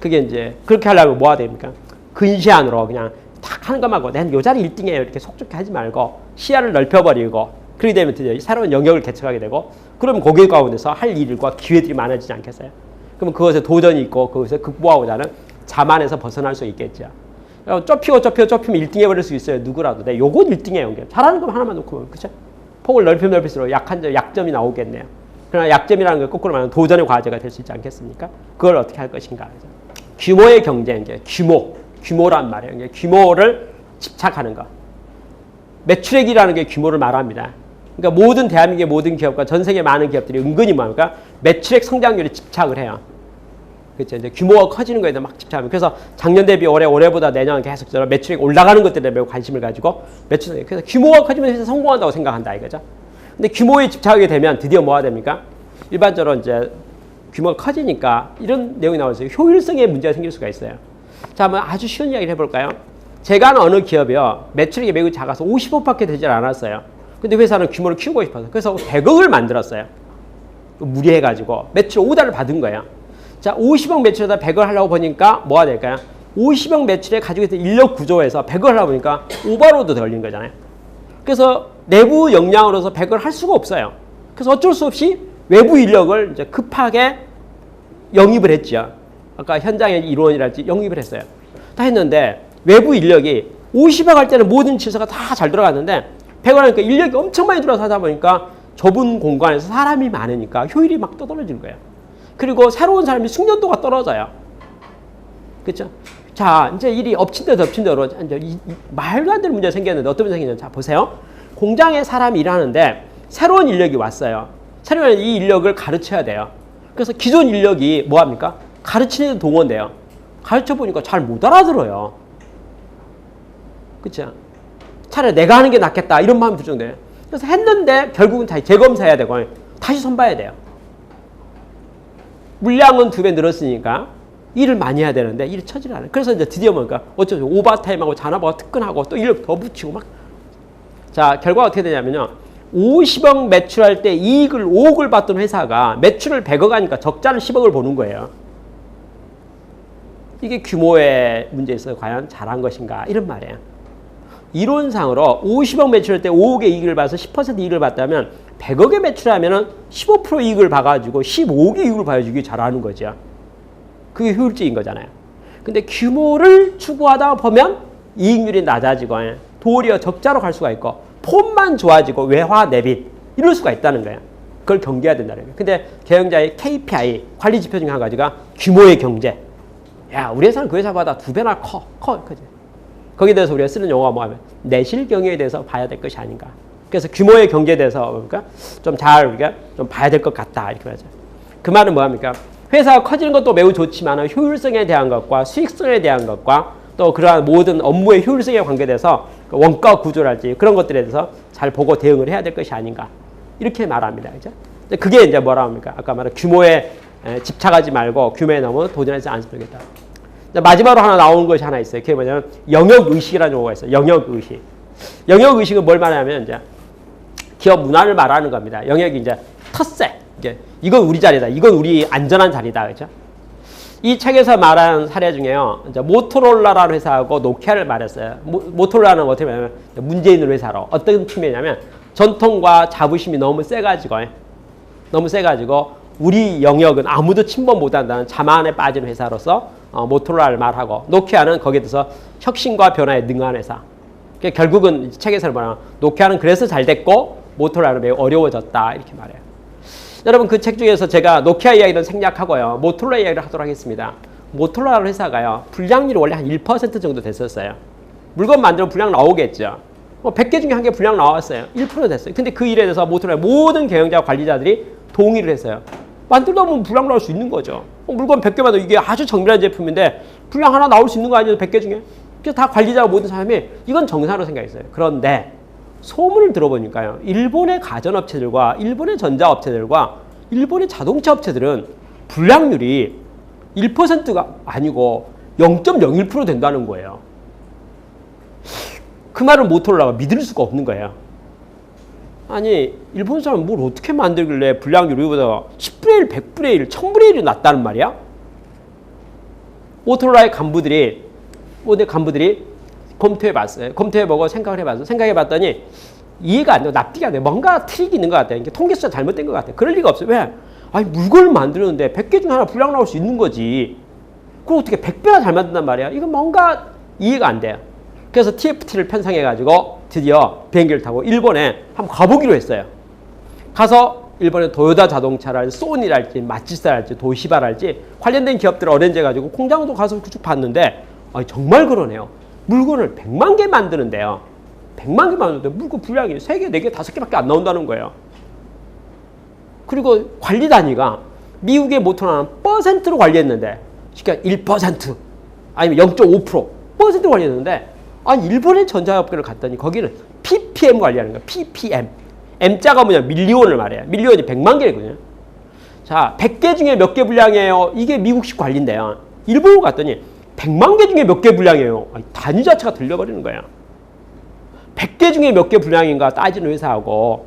그게 이제 그렇게 하려면 뭐가 됩니까? 근시안으로 그냥 탁 하는 것만 하고 난 요 자리 1등이에요. 이렇게 속좁게 하지 말고 시야를 넓혀버리고 그렇게 되면 드디어 새로운 영역을 개척하게 되고 그러면 고객 가운데서 할 일과 기회들이 많아지지 않겠어요? 그러면 그것에 도전이 있고 그것을 극복하고자 하는 자만에서 벗어날 수 있겠죠. 좁히면 1등 해버릴 수 있어요. 누구라도. 네, 요건 1등에 연결. 잘하는 거 하나만 놓고 그렇죠? 폭을 넓히면 넓힐수록 약점이 나오겠네요. 그러나 약점이라는 게 거꾸로 말하면 도전의 과제가 될 수 있지 않겠습니까? 그걸 어떻게 할 것인가. 그렇죠? 규모의 경제, 이제 규모란 말이에요. 이제 규모를 집착하는 거. 매출액이라는 게 규모를 말합니다. 그러니까 모든 대한민국의 모든 기업과 전 세계 많은 기업들이 은근히 뭡니까? 매출액 성장률에 집착을 해요. 그렇죠. 이제 규모가 커지는 거에 막 집착하면. 그래서 작년 대비 올해보다 내년 계속 매출액 올라가는 것들에 매우 관심을 가지고 그래서 규모가 커지면 회사 성공한다고 생각한다 이거죠. 근데 규모에 집착하게 되면 드디어 뭐가 됩니까? 일반적으로 이제 규모가 커지니까 이런 내용이 나와서 효율성에 문제가 생길 수가 있어요. 자, 한번 아주 쉬운 이야기를 해볼까요? 제가 아는 어느 기업이요. 매출액이 매우 작아서 50억밖에 되질 않았어요. 근데 회사는 규모를 키우고 싶어서. 그래서 100억을 만들었어요. 무리해가지고 매출 5달을 받은 거예요. 자, 50억 매출에다 100을 하려고 보니까 뭐가 될까요? 50억 매출에 가지고 있던 인력 구조에서 100을 하려고 보니까 오버로드 걸린 거잖아요. 그래서 내부 역량으로서 100을 할 수가 없어요. 그래서 어쩔 수 없이 외부 인력을 이제 급하게 영입을 했죠. 아까 현장의 일원이랄지 영입을 했어요. 다 했는데 외부 인력이 50억 할 때는 모든 질서가 다 잘 들어갔는데 100을 하니까 인력이 엄청 많이 들어서 하다 보니까 좁은 공간에서 사람이 많으니까 효율이 막 떨어지는 거예요. 그리고 새로운 사람이 숙련도가 떨어져요. 그렇죠? 자, 이제 일이 엎친 데 덮친 대로 이제 말도 안 되는 문제가 생겼는데 어떤 문제가 생겼는지 자, 보세요. 공장에 사람이 일하는데 새로운 인력이 왔어요. 새로운 이 인력을 가르쳐야 돼요. 그래서 기존 인력이 뭐 합니까? 가르치는 데 동원돼요. 가르쳐 보니까 잘 못 알아들어요. 그렇죠? 차라리 내가 하는 게 낫겠다 이런 마음이 들 정도예요. 그래서 했는데 결국은 다시 재검사해야 되고 다시 손봐야 돼요. 물량은 2배 늘었으니까 일을 많이 해야 되는데 일이 처질 않아요. 그래서 이제 드디어 뭔가 어쩌죠? 오버타임하고 잔업하고 특근하고 또 인력 더 붙이고 막. 자, 결과가 어떻게 되냐면요. 50억 매출할 때 이익을 5억을 받던 회사가 매출을 100억 하니까 적자를 10억을 보는 거예요. 이게 규모의 문제에 있어서 과연 잘한 것인가 이런 말이에요. 이론상으로 50억 매출할 때 5억의 이익을 봐서 10% 이익을 봤다면 100억의 매출하면 15% 이익을 봐가지고 15억의 이익을 봐야지 이게 잘하는 거죠. 그게 효율적인 거잖아요. 근데 규모를 추구하다 보면 이익률이 낮아지고 도리어 적자로 갈 수가 있고 폼만 좋아지고 외화 내빈 이럴 수가 있다는 거예요. 그걸 경계해야 된다는 거예요. 근데 경영자의 KPI 관리 지표 중에 한 가지가 규모의 경제. 야, 우리 회사는 그 회사보다 2배나 커. 그지? 거기에 대해서 우리가 쓰는 용어가 뭐냐면 내실 경영에 대해서 봐야 될 것이 아닌가. 그래서 규모의 경제에 대해서 그러니까 좀 잘 우리가 좀 봐야 될 것 같다 이렇게 말하죠. 그 말은 뭐합니까? 회사가 커지는 것도 매우 좋지만 효율성에 대한 것과 수익성에 대한 것과 또 그러한 모든 업무의 효율성에 관계돼서 원가 구조랄지 그런 것들에 대해서 잘 보고 대응을 해야 될 것이 아닌가 이렇게 말합니다. 그죠? 그게 이제 뭐라 합니까? 아까 말한 규모의 집착하지 말고 규모에 너무 도전하지 않으면 되겠다. 마지막으로 하나 나오는 것이 하나 있어요. 그게 뭐냐면 영역의식이라는 용어가 있어요. 영역의식. 영역의식은 뭘 말하냐면 이제 기업 문화를 말하는 겁니다. 영역이 이제 텃세. 이건 우리 자리다. 이건 우리 안전한 자리다. 그렇죠? 이 책에서 말한 사례 중에요. 이제 모토로라라는 회사하고 노키아를 말했어요. 모토로라는 어떻게 보면 문제 있는 회사로. 어떤 측면이냐면 전통과 자부심이 너무 세가지고 우리 영역은 아무도 침범 못한다는 자만에 빠진 회사로서 모토로라를 말하고 노키아는 거기에 대해서 혁신과 변화에 능한 회사. 그러니까 결국은 책에서는 뭐냐면 노키아는 그래서 잘 됐고 모토로라는 매우 어려워졌다 이렇게 말해요. 여러분 그 책 중에서 제가 노키아 이야기는 생략하고요. 모토로라 이야기를 하도록 하겠습니다. 모토로라 회사가요. 불량률이 원래 한 1% 정도 됐었어요. 물건 만들면 불량 나오겠죠. 100개 중에 한 개 불량 나왔어요. 1% 됐어요. 근데 그 일에 대해서 모토로라 모든 경영자 관리자들이 동의를 했어요. 만들다 보면 불량 나올 수 있는 거죠. 물건 100개 만들어 이게 아주 정밀한 제품인데 불량 하나 나올 수 있는 거 아니에요? 100개 중에. 그래서 다 관리자와 모든 사람이 이건 정상으로 생각했어요. 그런데 소문을 들어보니까요. 일본의 가전업체들과 일본의 전자업체들과 일본의 자동차 업체들은 불량률이 1%가 아니고 0.01% 된다는 거예요. 그 말을 모토로라가 믿을 수가 없는 거예요. 아니 일본 사람은 뭘 어떻게 만들길래 불량률이 우리보다 10분의 1, 100분의 1, 1000분의 1이 낮다는 말이야? 모토로라의 간부들이 검토해봤어요. 검토해보고 생각해봤어요. 생각해봤더니 이해가 안 돼요. 납득이 안 돼요. 뭔가 트릭이 있는 것 같아요. 통계수가 잘못된 것 같아요. 그럴 리가 없어요. 왜? 아니 물건을 만드는데 100개 중에 하나 불량 나올 수 있는 거지. 그럼 어떻게 100배나 잘 만든단 말이야? 이건 뭔가 이해가 안 돼요. 그래서 TFT를 편성해가지고 드디어 비행기를 타고 일본에 한번 가보기로 했어요. 가서 일본의 도요타 자동차랄지 소니랄지 마치스랄지 도시바랄지 관련된 기업들 어렌지해가지고 공장도 가서 쭉 봤는데 정말 그러네요. 물건을 100만 개 만드는데요. 100만 개 만드는데 물건 분량이 3개, 4개, 5개밖에 안 나온다는 거예요. 그리고 관리 단위가 미국의 모토로라는 퍼센트로 관리했는데 그러니까 1% 아니면 0.5% 관리했는데 아니 일본의 전자업계를 갔더니 거기는 ppm 관리하는 거예요. ppm. m자가 뭐냐 밀리온을 말해요. 밀리온이 100만 개거든요. 자, 100개 중에 몇 개 분량이에요? 이게 미국식 관리인데요. 일본으로 갔더니 100만 개 중에 몇 개 분량이에요? 아니, 단위 자체가 들려버리는 거예요. 100개 중에 몇 개 분량인가 따지는 회사하고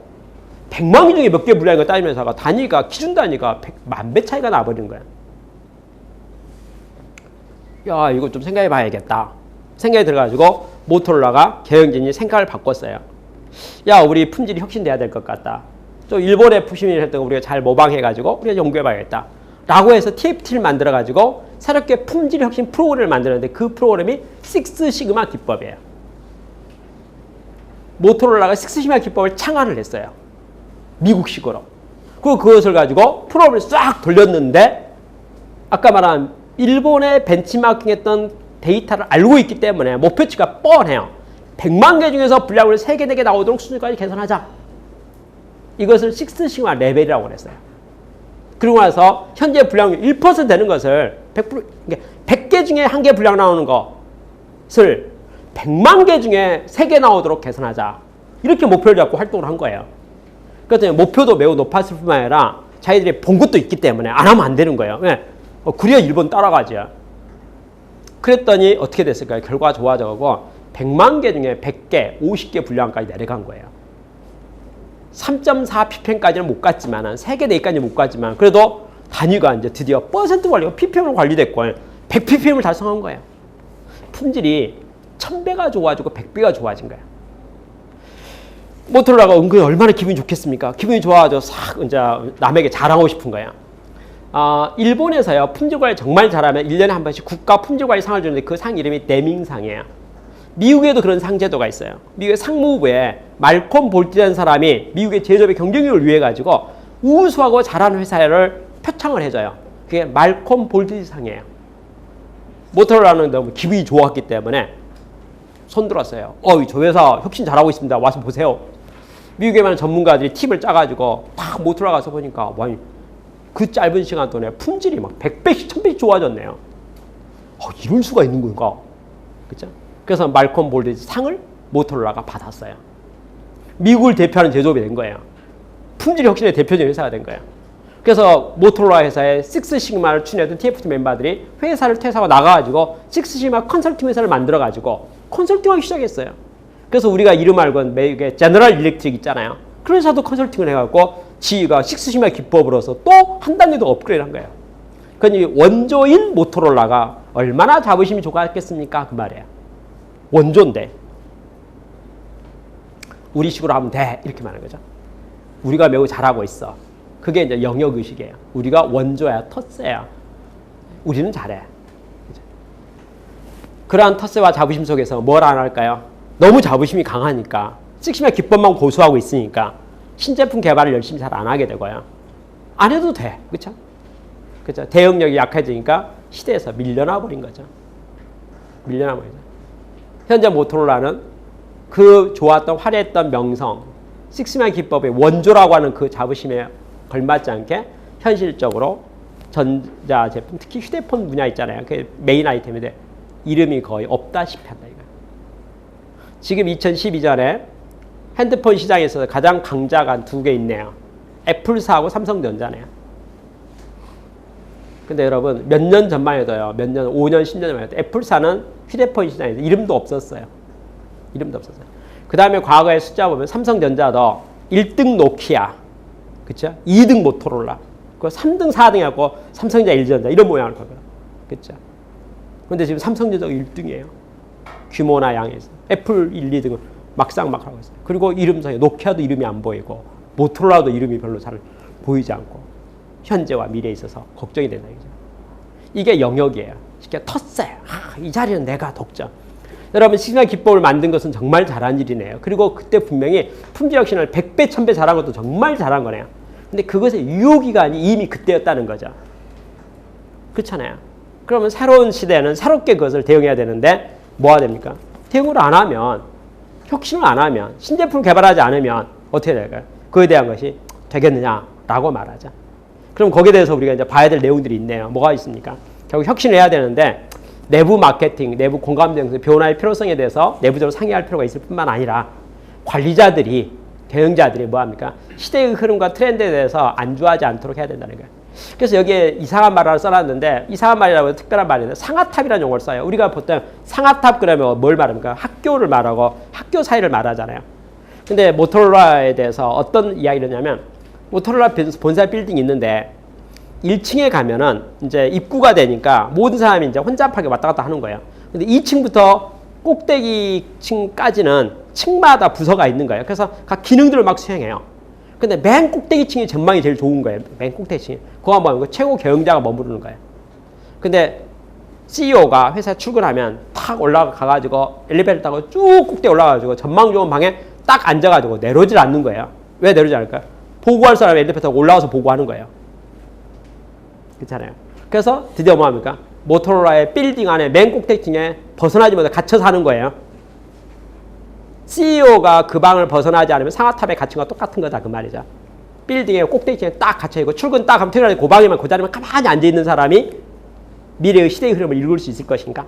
100만 개 중에 몇 개 분량인가 따지는 회사가 단위가 기준 단위가 100만 배 차이가 나버리는 거예요. 야, 이거 좀 생각해 봐야겠다. 생각이 들어가지고 모토로라가 경영진이 생각을 바꿨어요. 야, 우리 품질이 혁신돼야 될 것 같다. 좀 일본의 푸시민이 했던 거 우리가 잘 모방해가지고 우리가 연구해 봐야겠다. 라고 해서 TFT를 만들어가지고 새롭게 품질 혁신 프로그램을 만드는데 그 프로그램이 식스시그마 기법이에요. 모토로라가 식스시그마 기법을 창안을 했어요. 미국식으로. 그리고 그것을 가지고 프로그램을 싹 돌렸는데 아까 말한 일본의 벤치마킹했던 데이터를 알고 있기 때문에 목표치가 뻔해요. 100만 개 중에서 분량을 3개, 4개 나오도록 수준까지 개선하자. 이것을 식스시그마 레벨이라고 그랬어요. 그리고 나서 현재 분량률 1% 되는 것을 100%, 그러니까 100개 중에 1개 분량 나오는 것을 100만 개 중에 3개 나오도록 개선하자. 이렇게 목표를 잡고 활동을 한 거예요. 그랬더니 목표도 매우 높았을 뿐만 아니라 자기들이 본 것도 있기 때문에 안 하면 안 되는 거예요. 왜? 그래야 일본 따라가죠. 그랬더니 어떻게 됐을까요? 결과가 좋아져가고 100만 개 중에 100개, 50개 분량까지 내려간 거예요. 3.4 ppm까지는 못 갔지만 3개, 4개까지 못 갔지만 그래도 단위가 이제 드디어 퍼센트 관리가 ppm으로 관리됐고 100 ppm을 달성한 거예요. 품질이 1000배가 좋아지고 100배가 좋아진 거예요. 모토로라가 은근히 얼마나 기분이 좋겠습니까? 기분이 좋아져 싹 이제 남에게 자랑하고 싶은 거예요. 일본에서요 품질 관리 정말 잘하면 1년에 한 번씩 국가 품질 관리 상을 주는데 그 상 이름이 데밍상이에요. 미국에도 그런 상 제도가 있어요. 미국의 상무부에 말콤 볼티라는 사람이 미국의 제조업의 경쟁력을 위해 가지고 우수하고 잘하는 회사를 표창을 해줘요. 그게 말콤 볼티 상이에요. 모토로라는 너무 기분이 좋았기 때문에 손들었어요. 저 회사 혁신 잘하고 있습니다. 와서 보세요. 미국에 많은 전문가들이 팁을 짜가지고 딱 모토로라 가서 보니까 와, 그 짧은 시간 동안에 품질이 막 100배씩 1000배씩 좋아졌네요. 이럴 수가 있는 건가? 그렇죠? 그래서 말콤 볼티 상을 모토로라가 받았어요. 미국을 대표하는 제조업이 된 거예요. 품질 혁신의 대표적인 회사가 된 거예요. 그래서 모토로라 회사의 식스시그마를 추진했던 TFT 멤버들이 회사를 퇴사하고 나가가지고 식스시그마 컨설팅 회사를 만들어가지고 컨설팅하기 시작했어요. 그래서 우리가 이름 알고는 매일 제너럴 일렉트릭 있잖아요. 그런 회사도 컨설팅을 해갖고 지휘가 식스시그마 기법으로서 또 한 단계 더 업그레이드한 거예요. 그러니 원조인 모토로라가 얼마나 자부심이 좋았겠습니까? 그 말이에요. 원조인데 우리 식으로 하면 돼 이렇게 말하는 거죠. 우리가 매우 잘하고 있어. 그게 이제 영역의식이에요. 우리가 원조야, 텃세야. 우리는 잘해. 그러한 텃세와 자부심 속에서 뭘 안 할까요? 너무 자부심이 강하니까 식심의 기법만 고수하고 있으니까 신제품 개발을 열심히 잘 안 하게 되고요. 안 해도 돼. 그렇죠? 그렇죠? 대응력이 약해지니까 시대에서 밀려나 버린 거죠. 밀려나 버리죠. 현재 모토로라는 그 좋았던 화려했던 명성, 식스맨 기법의 원조라고 하는 그 자부심에 걸맞지 않게 현실적으로 전자 제품, 특히 휴대폰 분야 있잖아요. 그 메인 아이템인데 이름이 거의 없다시피 한다 이거. 지금 2012년에 핸드폰 시장에서 가장 강자가 두 개 있네요. 애플사하고 삼성전자네요. 근데 여러분 몇 년 전만 해도요. 몇 년, 5년, 10년 전만 해도 애플사는 휴대폰 시장에서 이름도 없었어요. 이름도 없었어요. 그 다음에 과거의 숫자 보면 삼성전자도 1등 노키아, 그쵸? 2등 모토로라, 그 3등, 4등 해갖고 삼성전자, LG전자 이런 모양을 거고요. 그쵸? 근데 지금 삼성전자가 1등이에요. 규모나 양에서. 애플 1, 2등은 막상 막 하고 있어요. 그리고 이름상에 노키아도 이름이 안 보이고 모토로라도 이름이 별로 잘 보이지 않고 현재와 미래에 있어서 걱정이 된다. 이게 영역이에요. 쉽게 텃세. 이 자리는 내가 독점. 여러분 시그널 기법을 만든 것은 정말 잘한 일이네요. 그리고 그때 분명히 품질 혁신을 100배, 1000배 잘한 것도 정말 잘한 거네요. 근데 그것의 유효기간이 이미 그때였다는 거죠. 그렇잖아요. 그러면 새로운 시대는 새롭게 그것을 대응해야 되는데 뭐가 됩니까? 대응을 안 하면, 혁신을 안 하면, 신제품 개발하지 않으면 어떻게 될까요? 그에 대한 것이 되겠느냐라고 말하죠. 그럼 거기에 대해서 우리가 이제 봐야 될 내용들이 있네요. 뭐가 있습니까? 결국 혁신을 해야 되는데 내부 마케팅, 내부 공감대 변화의 필요성에 대해서 내부적으로 상의할 필요가 있을 뿐만 아니라 관리자들이, 경영자들이 뭐합니까? 시대의 흐름과 트렌드에 대해서 안주하지 않도록 해야 된다는 거예요. 그래서 여기에 이상한 말을 써놨는데 이상한 말이라고 특별한 말인데 상하탑이라는 용어를 써요. 우리가 보통 상하탑 그러면 뭘 말합니까? 학교를 말하고 학교 사이를 말하잖아요. 근데 모토로라에 대해서 어떤 이야기를 하냐면 모토로라 본사 빌딩이 있는데 1층에 가면은 이제 입구가 되니까 모든 사람이 이제 혼잡하게 왔다 갔다 하는 거예요. 근데 2층부터 꼭대기층까지는 층마다 부서가 있는 거예요. 그래서 각 기능들을 막 수행해요. 근데 맨 꼭대기층이 전망이 제일 좋은 거예요. 맨 꼭대기층이. 그거 뭐냐면 최고 경영자가 머무르는 거예요. 근데 CEO가 회사에 출근하면 탁 올라가가지고 엘리베이터 타고 쭉 꼭대기 올라가가지고 전망 좋은 방에 딱 앉아가지고 내려오질 않는 거예요. 왜 내려오지 않을까요? 보고할 사람이 엘리베이터 타고 올라와서 보고하는 거예요. 그렇잖아요. 그래서 드디어 뭐합니까? 모토로라의 빌딩 안에 맨 꼭대기층에 벗어나지 못해 갇혀 사는 거예요. CEO가 그 방을 벗어나지 않으면 상하탑에 갇힌 거와 똑같은 거다 그 말이죠. 빌딩에 꼭대기층에 딱 갇혀있고 출근 딱 하면 퇴근하고 그 방에만 그 자리만 가만히 앉아있는 사람이 미래의 시대의 흐름을 읽을 수 있을 것인가?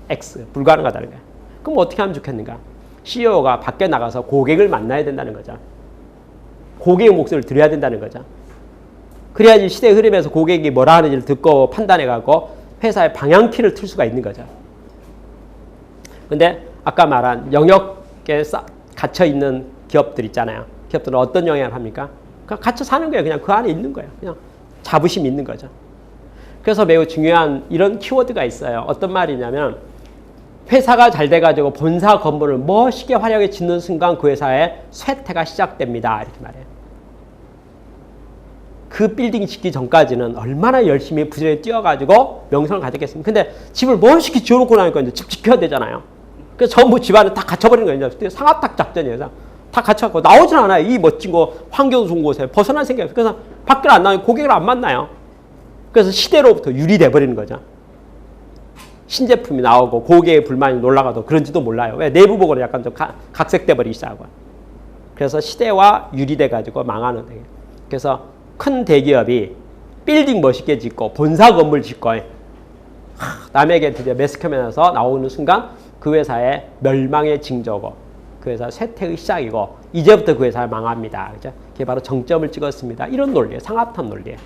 X. 불가능하다는 거예요. 그럼 어떻게 하면 좋겠는가? CEO가 밖에 나가서 고객을 만나야 된다는 거죠. 고객의 목소리를 들어야 된다는 거죠. 그래야지 시대의 흐름에서 고객이 뭐라 하는지를 듣고 판단해가고 회사의 방향키를 틀 수가 있는 거죠. 근데 아까 말한 영역에 갇혀있는 기업들 있잖아요. 기업들은 어떤 영향을 합니까? 그냥 갇혀 사는 거예요. 그냥 그 안에 있는 거예요. 그냥 자부심이 있는 거죠. 그래서 매우 중요한 이런 키워드가 있어요. 어떤 말이냐면 회사가 잘 돼가지고 본사 건물을 멋있게 화려하게 짓는 순간 그 회사의 쇠퇴가 시작됩니다. 이렇게 말해요. 그 빌딩 짓기 전까지는 얼마나 열심히 부지런히 뛰어가지고 명성을 가졌겠습니까? 근데 집을 멋있게 지어놓고 나니까 이제 집 지켜야 되잖아요. 그래서 전부 집안을 다 갇혀버리는 거예요. 상하탑 작전이에요. 다 갇혀갖고 나오질 않아요. 이 멋진 거, 환경 좋은 곳에 벗어날 생각이 없어요. 그래서 밖을 안 나가요. 고객을 안 만나요. 그래서 시대로부터 유리돼 버리는 거죠. 신제품이 나오고 고객의 불만이 놀라가도 그런지도 몰라요. 왜? 내부 보고는 약간 좀 각색돼 버리기 시작하고. 그래서 시대와 유리돼 가지고 망하는 거예요. 그래서 큰 대기업이 빌딩 멋있게 짓고 본사 건물 짓고 남에게 드디어 매스컴에서 나오는 순간 그 회사의 멸망의 징조고 그 회사 쇠퇴의 시작이고 이제부터 그 회사가 망합니다. 그죠? 그게 바로 정점을 찍었습니다. 이런 논리예요. 상하탑 논리예요.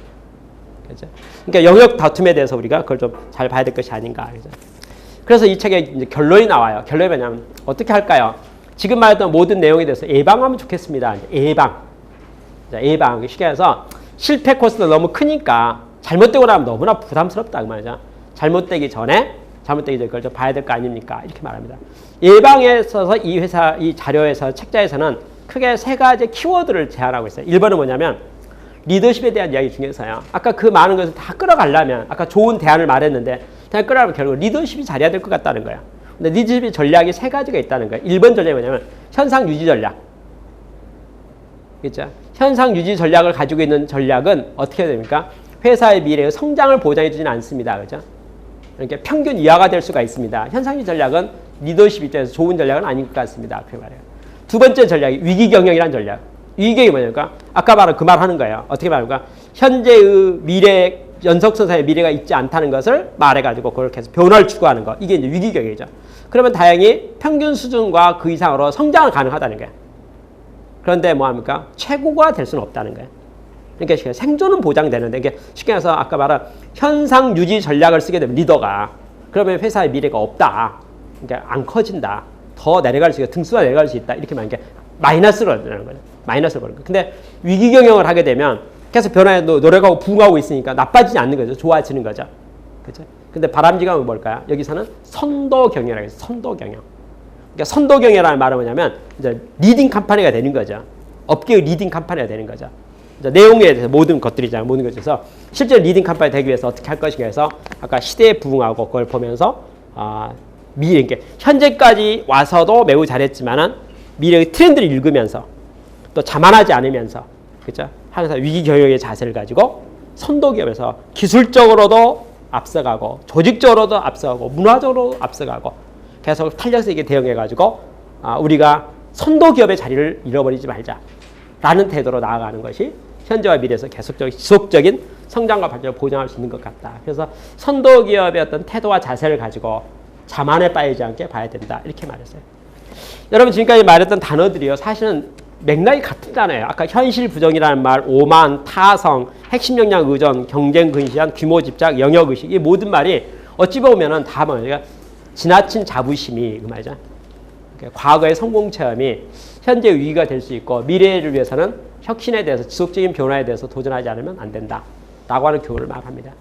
그죠? 그러니까 영역 다툼에 대해서 우리가 그걸 좀 잘 봐야 될 것이 아닌가. 그죠? 그래서 이 책에 이제 결론이 나와요. 결론이 뭐냐면 어떻게 할까요? 지금 말했던 모든 내용에 대해서 예방하면 좋겠습니다. 예방. 예방. 쉽게 해서 실패 코스가 너무 크니까 잘못되고 나면 너무나 부담스럽다 그 말이죠. 잘못되기 전에 그걸 좀 봐야 될 거 아닙니까? 이렇게 말합니다. 예방에 있어서 이 회사, 이 자료에서, 책자에서는 크게 세 가지 키워드를 제안하고 있어요. 1번은 뭐냐면 리더십에 대한 이야기 중에서요. 아까 그 많은 것을 다 끌어가려면 아까 좋은 대안을 말했는데 그냥 끌어가면 결국 리더십이 잘해야 될 것 같다는 거예요. 근데 리더십의 전략이 세 가지가 있다는 거예요. 1번 전략이 뭐냐면 현상 유지 전략. 그렇죠? 현상 유지 전략을 가지고 있는 전략은 어떻게 해야 됩니까? 회사의 미래의 성장을 보장해 주지는 않습니다. 그렇죠? 그러니까 평균 이하가 될 수가 있습니다. 현상 유지 전략은 리더십 입장에서 좋은 전략은 아닌 것 같습니다. 그 말이에요. 두 번째 전략이 위기 경영이라는 전략. 위기 경영이 뭐냐니까 아까 말한 그 말 하는 거예요. 어떻게 말합니까? 현재의 미래, 연속선상의 미래가 있지 않다는 것을 말해가지고 그걸 계속 변화를 추구하는 거. 이게 이제 위기 경영이죠. 그러면 다행히 평균 수준과 그 이상으로 성장을 가능하다는 거예요. 그런데 뭐합니까? 최고가 될 수는 없다는 거예요. 그러니까 생존은 보장되는데 이게 쉽게 해서 아까 말한 현상 유지 전략을 쓰게 되면 리더가 그러면 회사의 미래가 없다. 그러니까 안 커진다. 더 내려갈 수 있다. 등수가 내려갈 수 있다. 이렇게 말하는 게 마이너스로 되는 거죠. 마이너스로 보는 거예요. 근데 위기 경영을 하게 되면 계속 변화에 노력하고 부응하고 있으니까 나빠지지 않는 거죠. 좋아지는 거죠. 그렇죠? 근데 바람직한 건 뭘까요? 여기서는 선도 경영이라고 해서 선도 경영. 그러니까 선도 경영이라는 말은 뭐냐면 이제 리딩 컴퍼니가 되는 거죠. 업계의 리딩 컴퍼니가 되는 거죠. 내용에 대해서 모든 것들이잖아요. 모든 것에서 실제 리딩 컴퍼니 되기 위해서 어떻게 할 것인가 해서 아까 시대에 부응하고 그걸 보면서 미래, 그러니까 현재까지 와서도 매우 잘했지만은 미래의 트렌드를 읽으면서 또 자만하지 않으면서 그렇죠? 항상 위기 경영의 자세를 가지고 선도 기업에서 기술적으로도 앞서가고 조직적으로도 앞서가고 문화적으로 앞서가고 계속 탄력성있게 대응해가지고 우리가 선도 기업의 자리를 잃어버리지 말자라는 태도로 나아가는 것이 현재와 미래에서 계속적인 지속적인 성장과 발전을 보장할 수 있는 것 같다. 그래서 선도 기업의 어떤 태도와 자세를 가지고 자만에 빠지지 않게 봐야 된다. 이렇게 말했어요. 여러분 지금까지 말했던 단어들이요. 사실은 맥락이 같은 단어예요. 아까 현실 부정이라는 말, 오만, 타성, 핵심 역량 의존, 경쟁 근시한, 규모 집착, 영역 의식 이 모든 말이 어찌 보면은 다 뭐냐 지나친 자부심이 그 말이죠. 과거의 성공 체험이 현재 위기가 될 수 있고 미래를 위해서는 혁신에 대해서 지속적인 변화에 대해서 도전하지 않으면 안 된다. 라고 하는 교훈을 말합니다.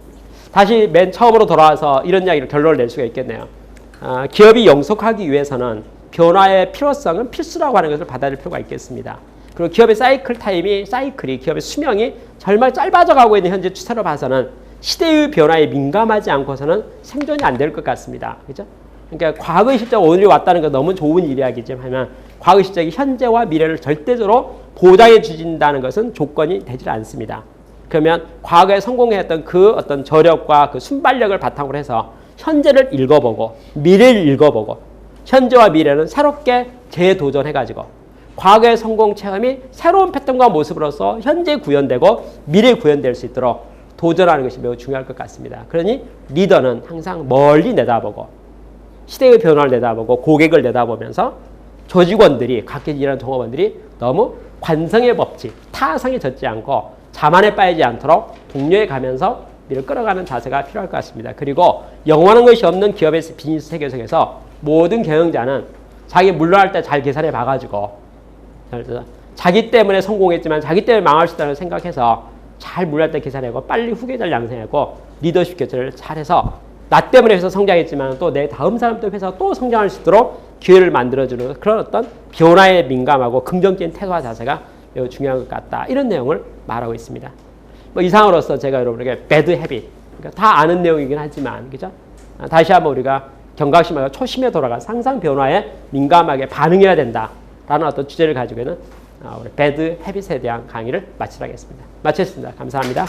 다시 맨 처음으로 돌아와서 이런 이야기를 결론을 낼 수가 있겠네요. 기업이 영속하기 위해서는 변화의 필요성은 필수라고 하는 것을 받아들일 필요가 있겠습니다. 그리고 기업의 사이클이 기업의 수명이 정말 짧아져 가고 있는 현재 추세로 봐서는 시대의 변화에 민감하지 않고서는 생존이 안 될 것 같습니다. 그죠? 그러니까 과거의 실적 오늘이 왔다는 건 너무 좋은 이야기지만 과거의 실적이 현재와 미래를 절대적으로 보장해 주진다는 것은 조건이 되질 않습니다. 그러면 과거에 성공했던 그 어떤 저력과 그 순발력을 바탕으로 해서 현재를 읽어보고 미래를 읽어보고 현재와 미래는 새롭게 재도전해가지고 과거의 성공 체험이 새로운 패턴과 모습으로서 현재 구현되고 미래 구현될 수 있도록 도전하는 것이 매우 중요할 것 같습니다. 그러니 리더는 항상 멀리 내다보고 시대의 변화를 내다보고 고객을 내다보면서 조직원들이 각기 일하는 종업원들이 너무 관성의 법칙, 타성에 젖지 않고 자만에 빠지지 않도록 동료에 가면서 미래를 끌어가는 자세가 필요할 것 같습니다. 그리고 영원한 것이 없는 기업의 비즈니스 세계 속에서 모든 경영자는 자기 물러날 때 잘 계산해 봐가지고 자기 때문에 성공했지만 자기 때문에 망할 수 있다는 생각해서 잘 물러날 때 계산하고 빨리 후계자를 양성하고 리더십 교체를 잘해서 나 때문에 회사 성장했지만 또 내 다음 사람 또 회사가 또 성장할 수 있도록 기회를 만들어주는 그런 어떤 변화에 민감하고 긍정적인 태도와 자세가 매우 중요한 것 같다. 이런 내용을 말하고 있습니다. 뭐 이상으로서 제가 여러분에게 배드 헤빗, 그러니까 다 아는 내용이긴 하지만 그죠? 다시 한번 우리가 경각심하고 초심에 돌아가 상상 변화에 민감하게 반응해야 된다라는 어떤 주제를 가지고 있는 우리 배드 헤빗에 대한 강의를 마치겠습니다. 마쳤습니다. 감사합니다.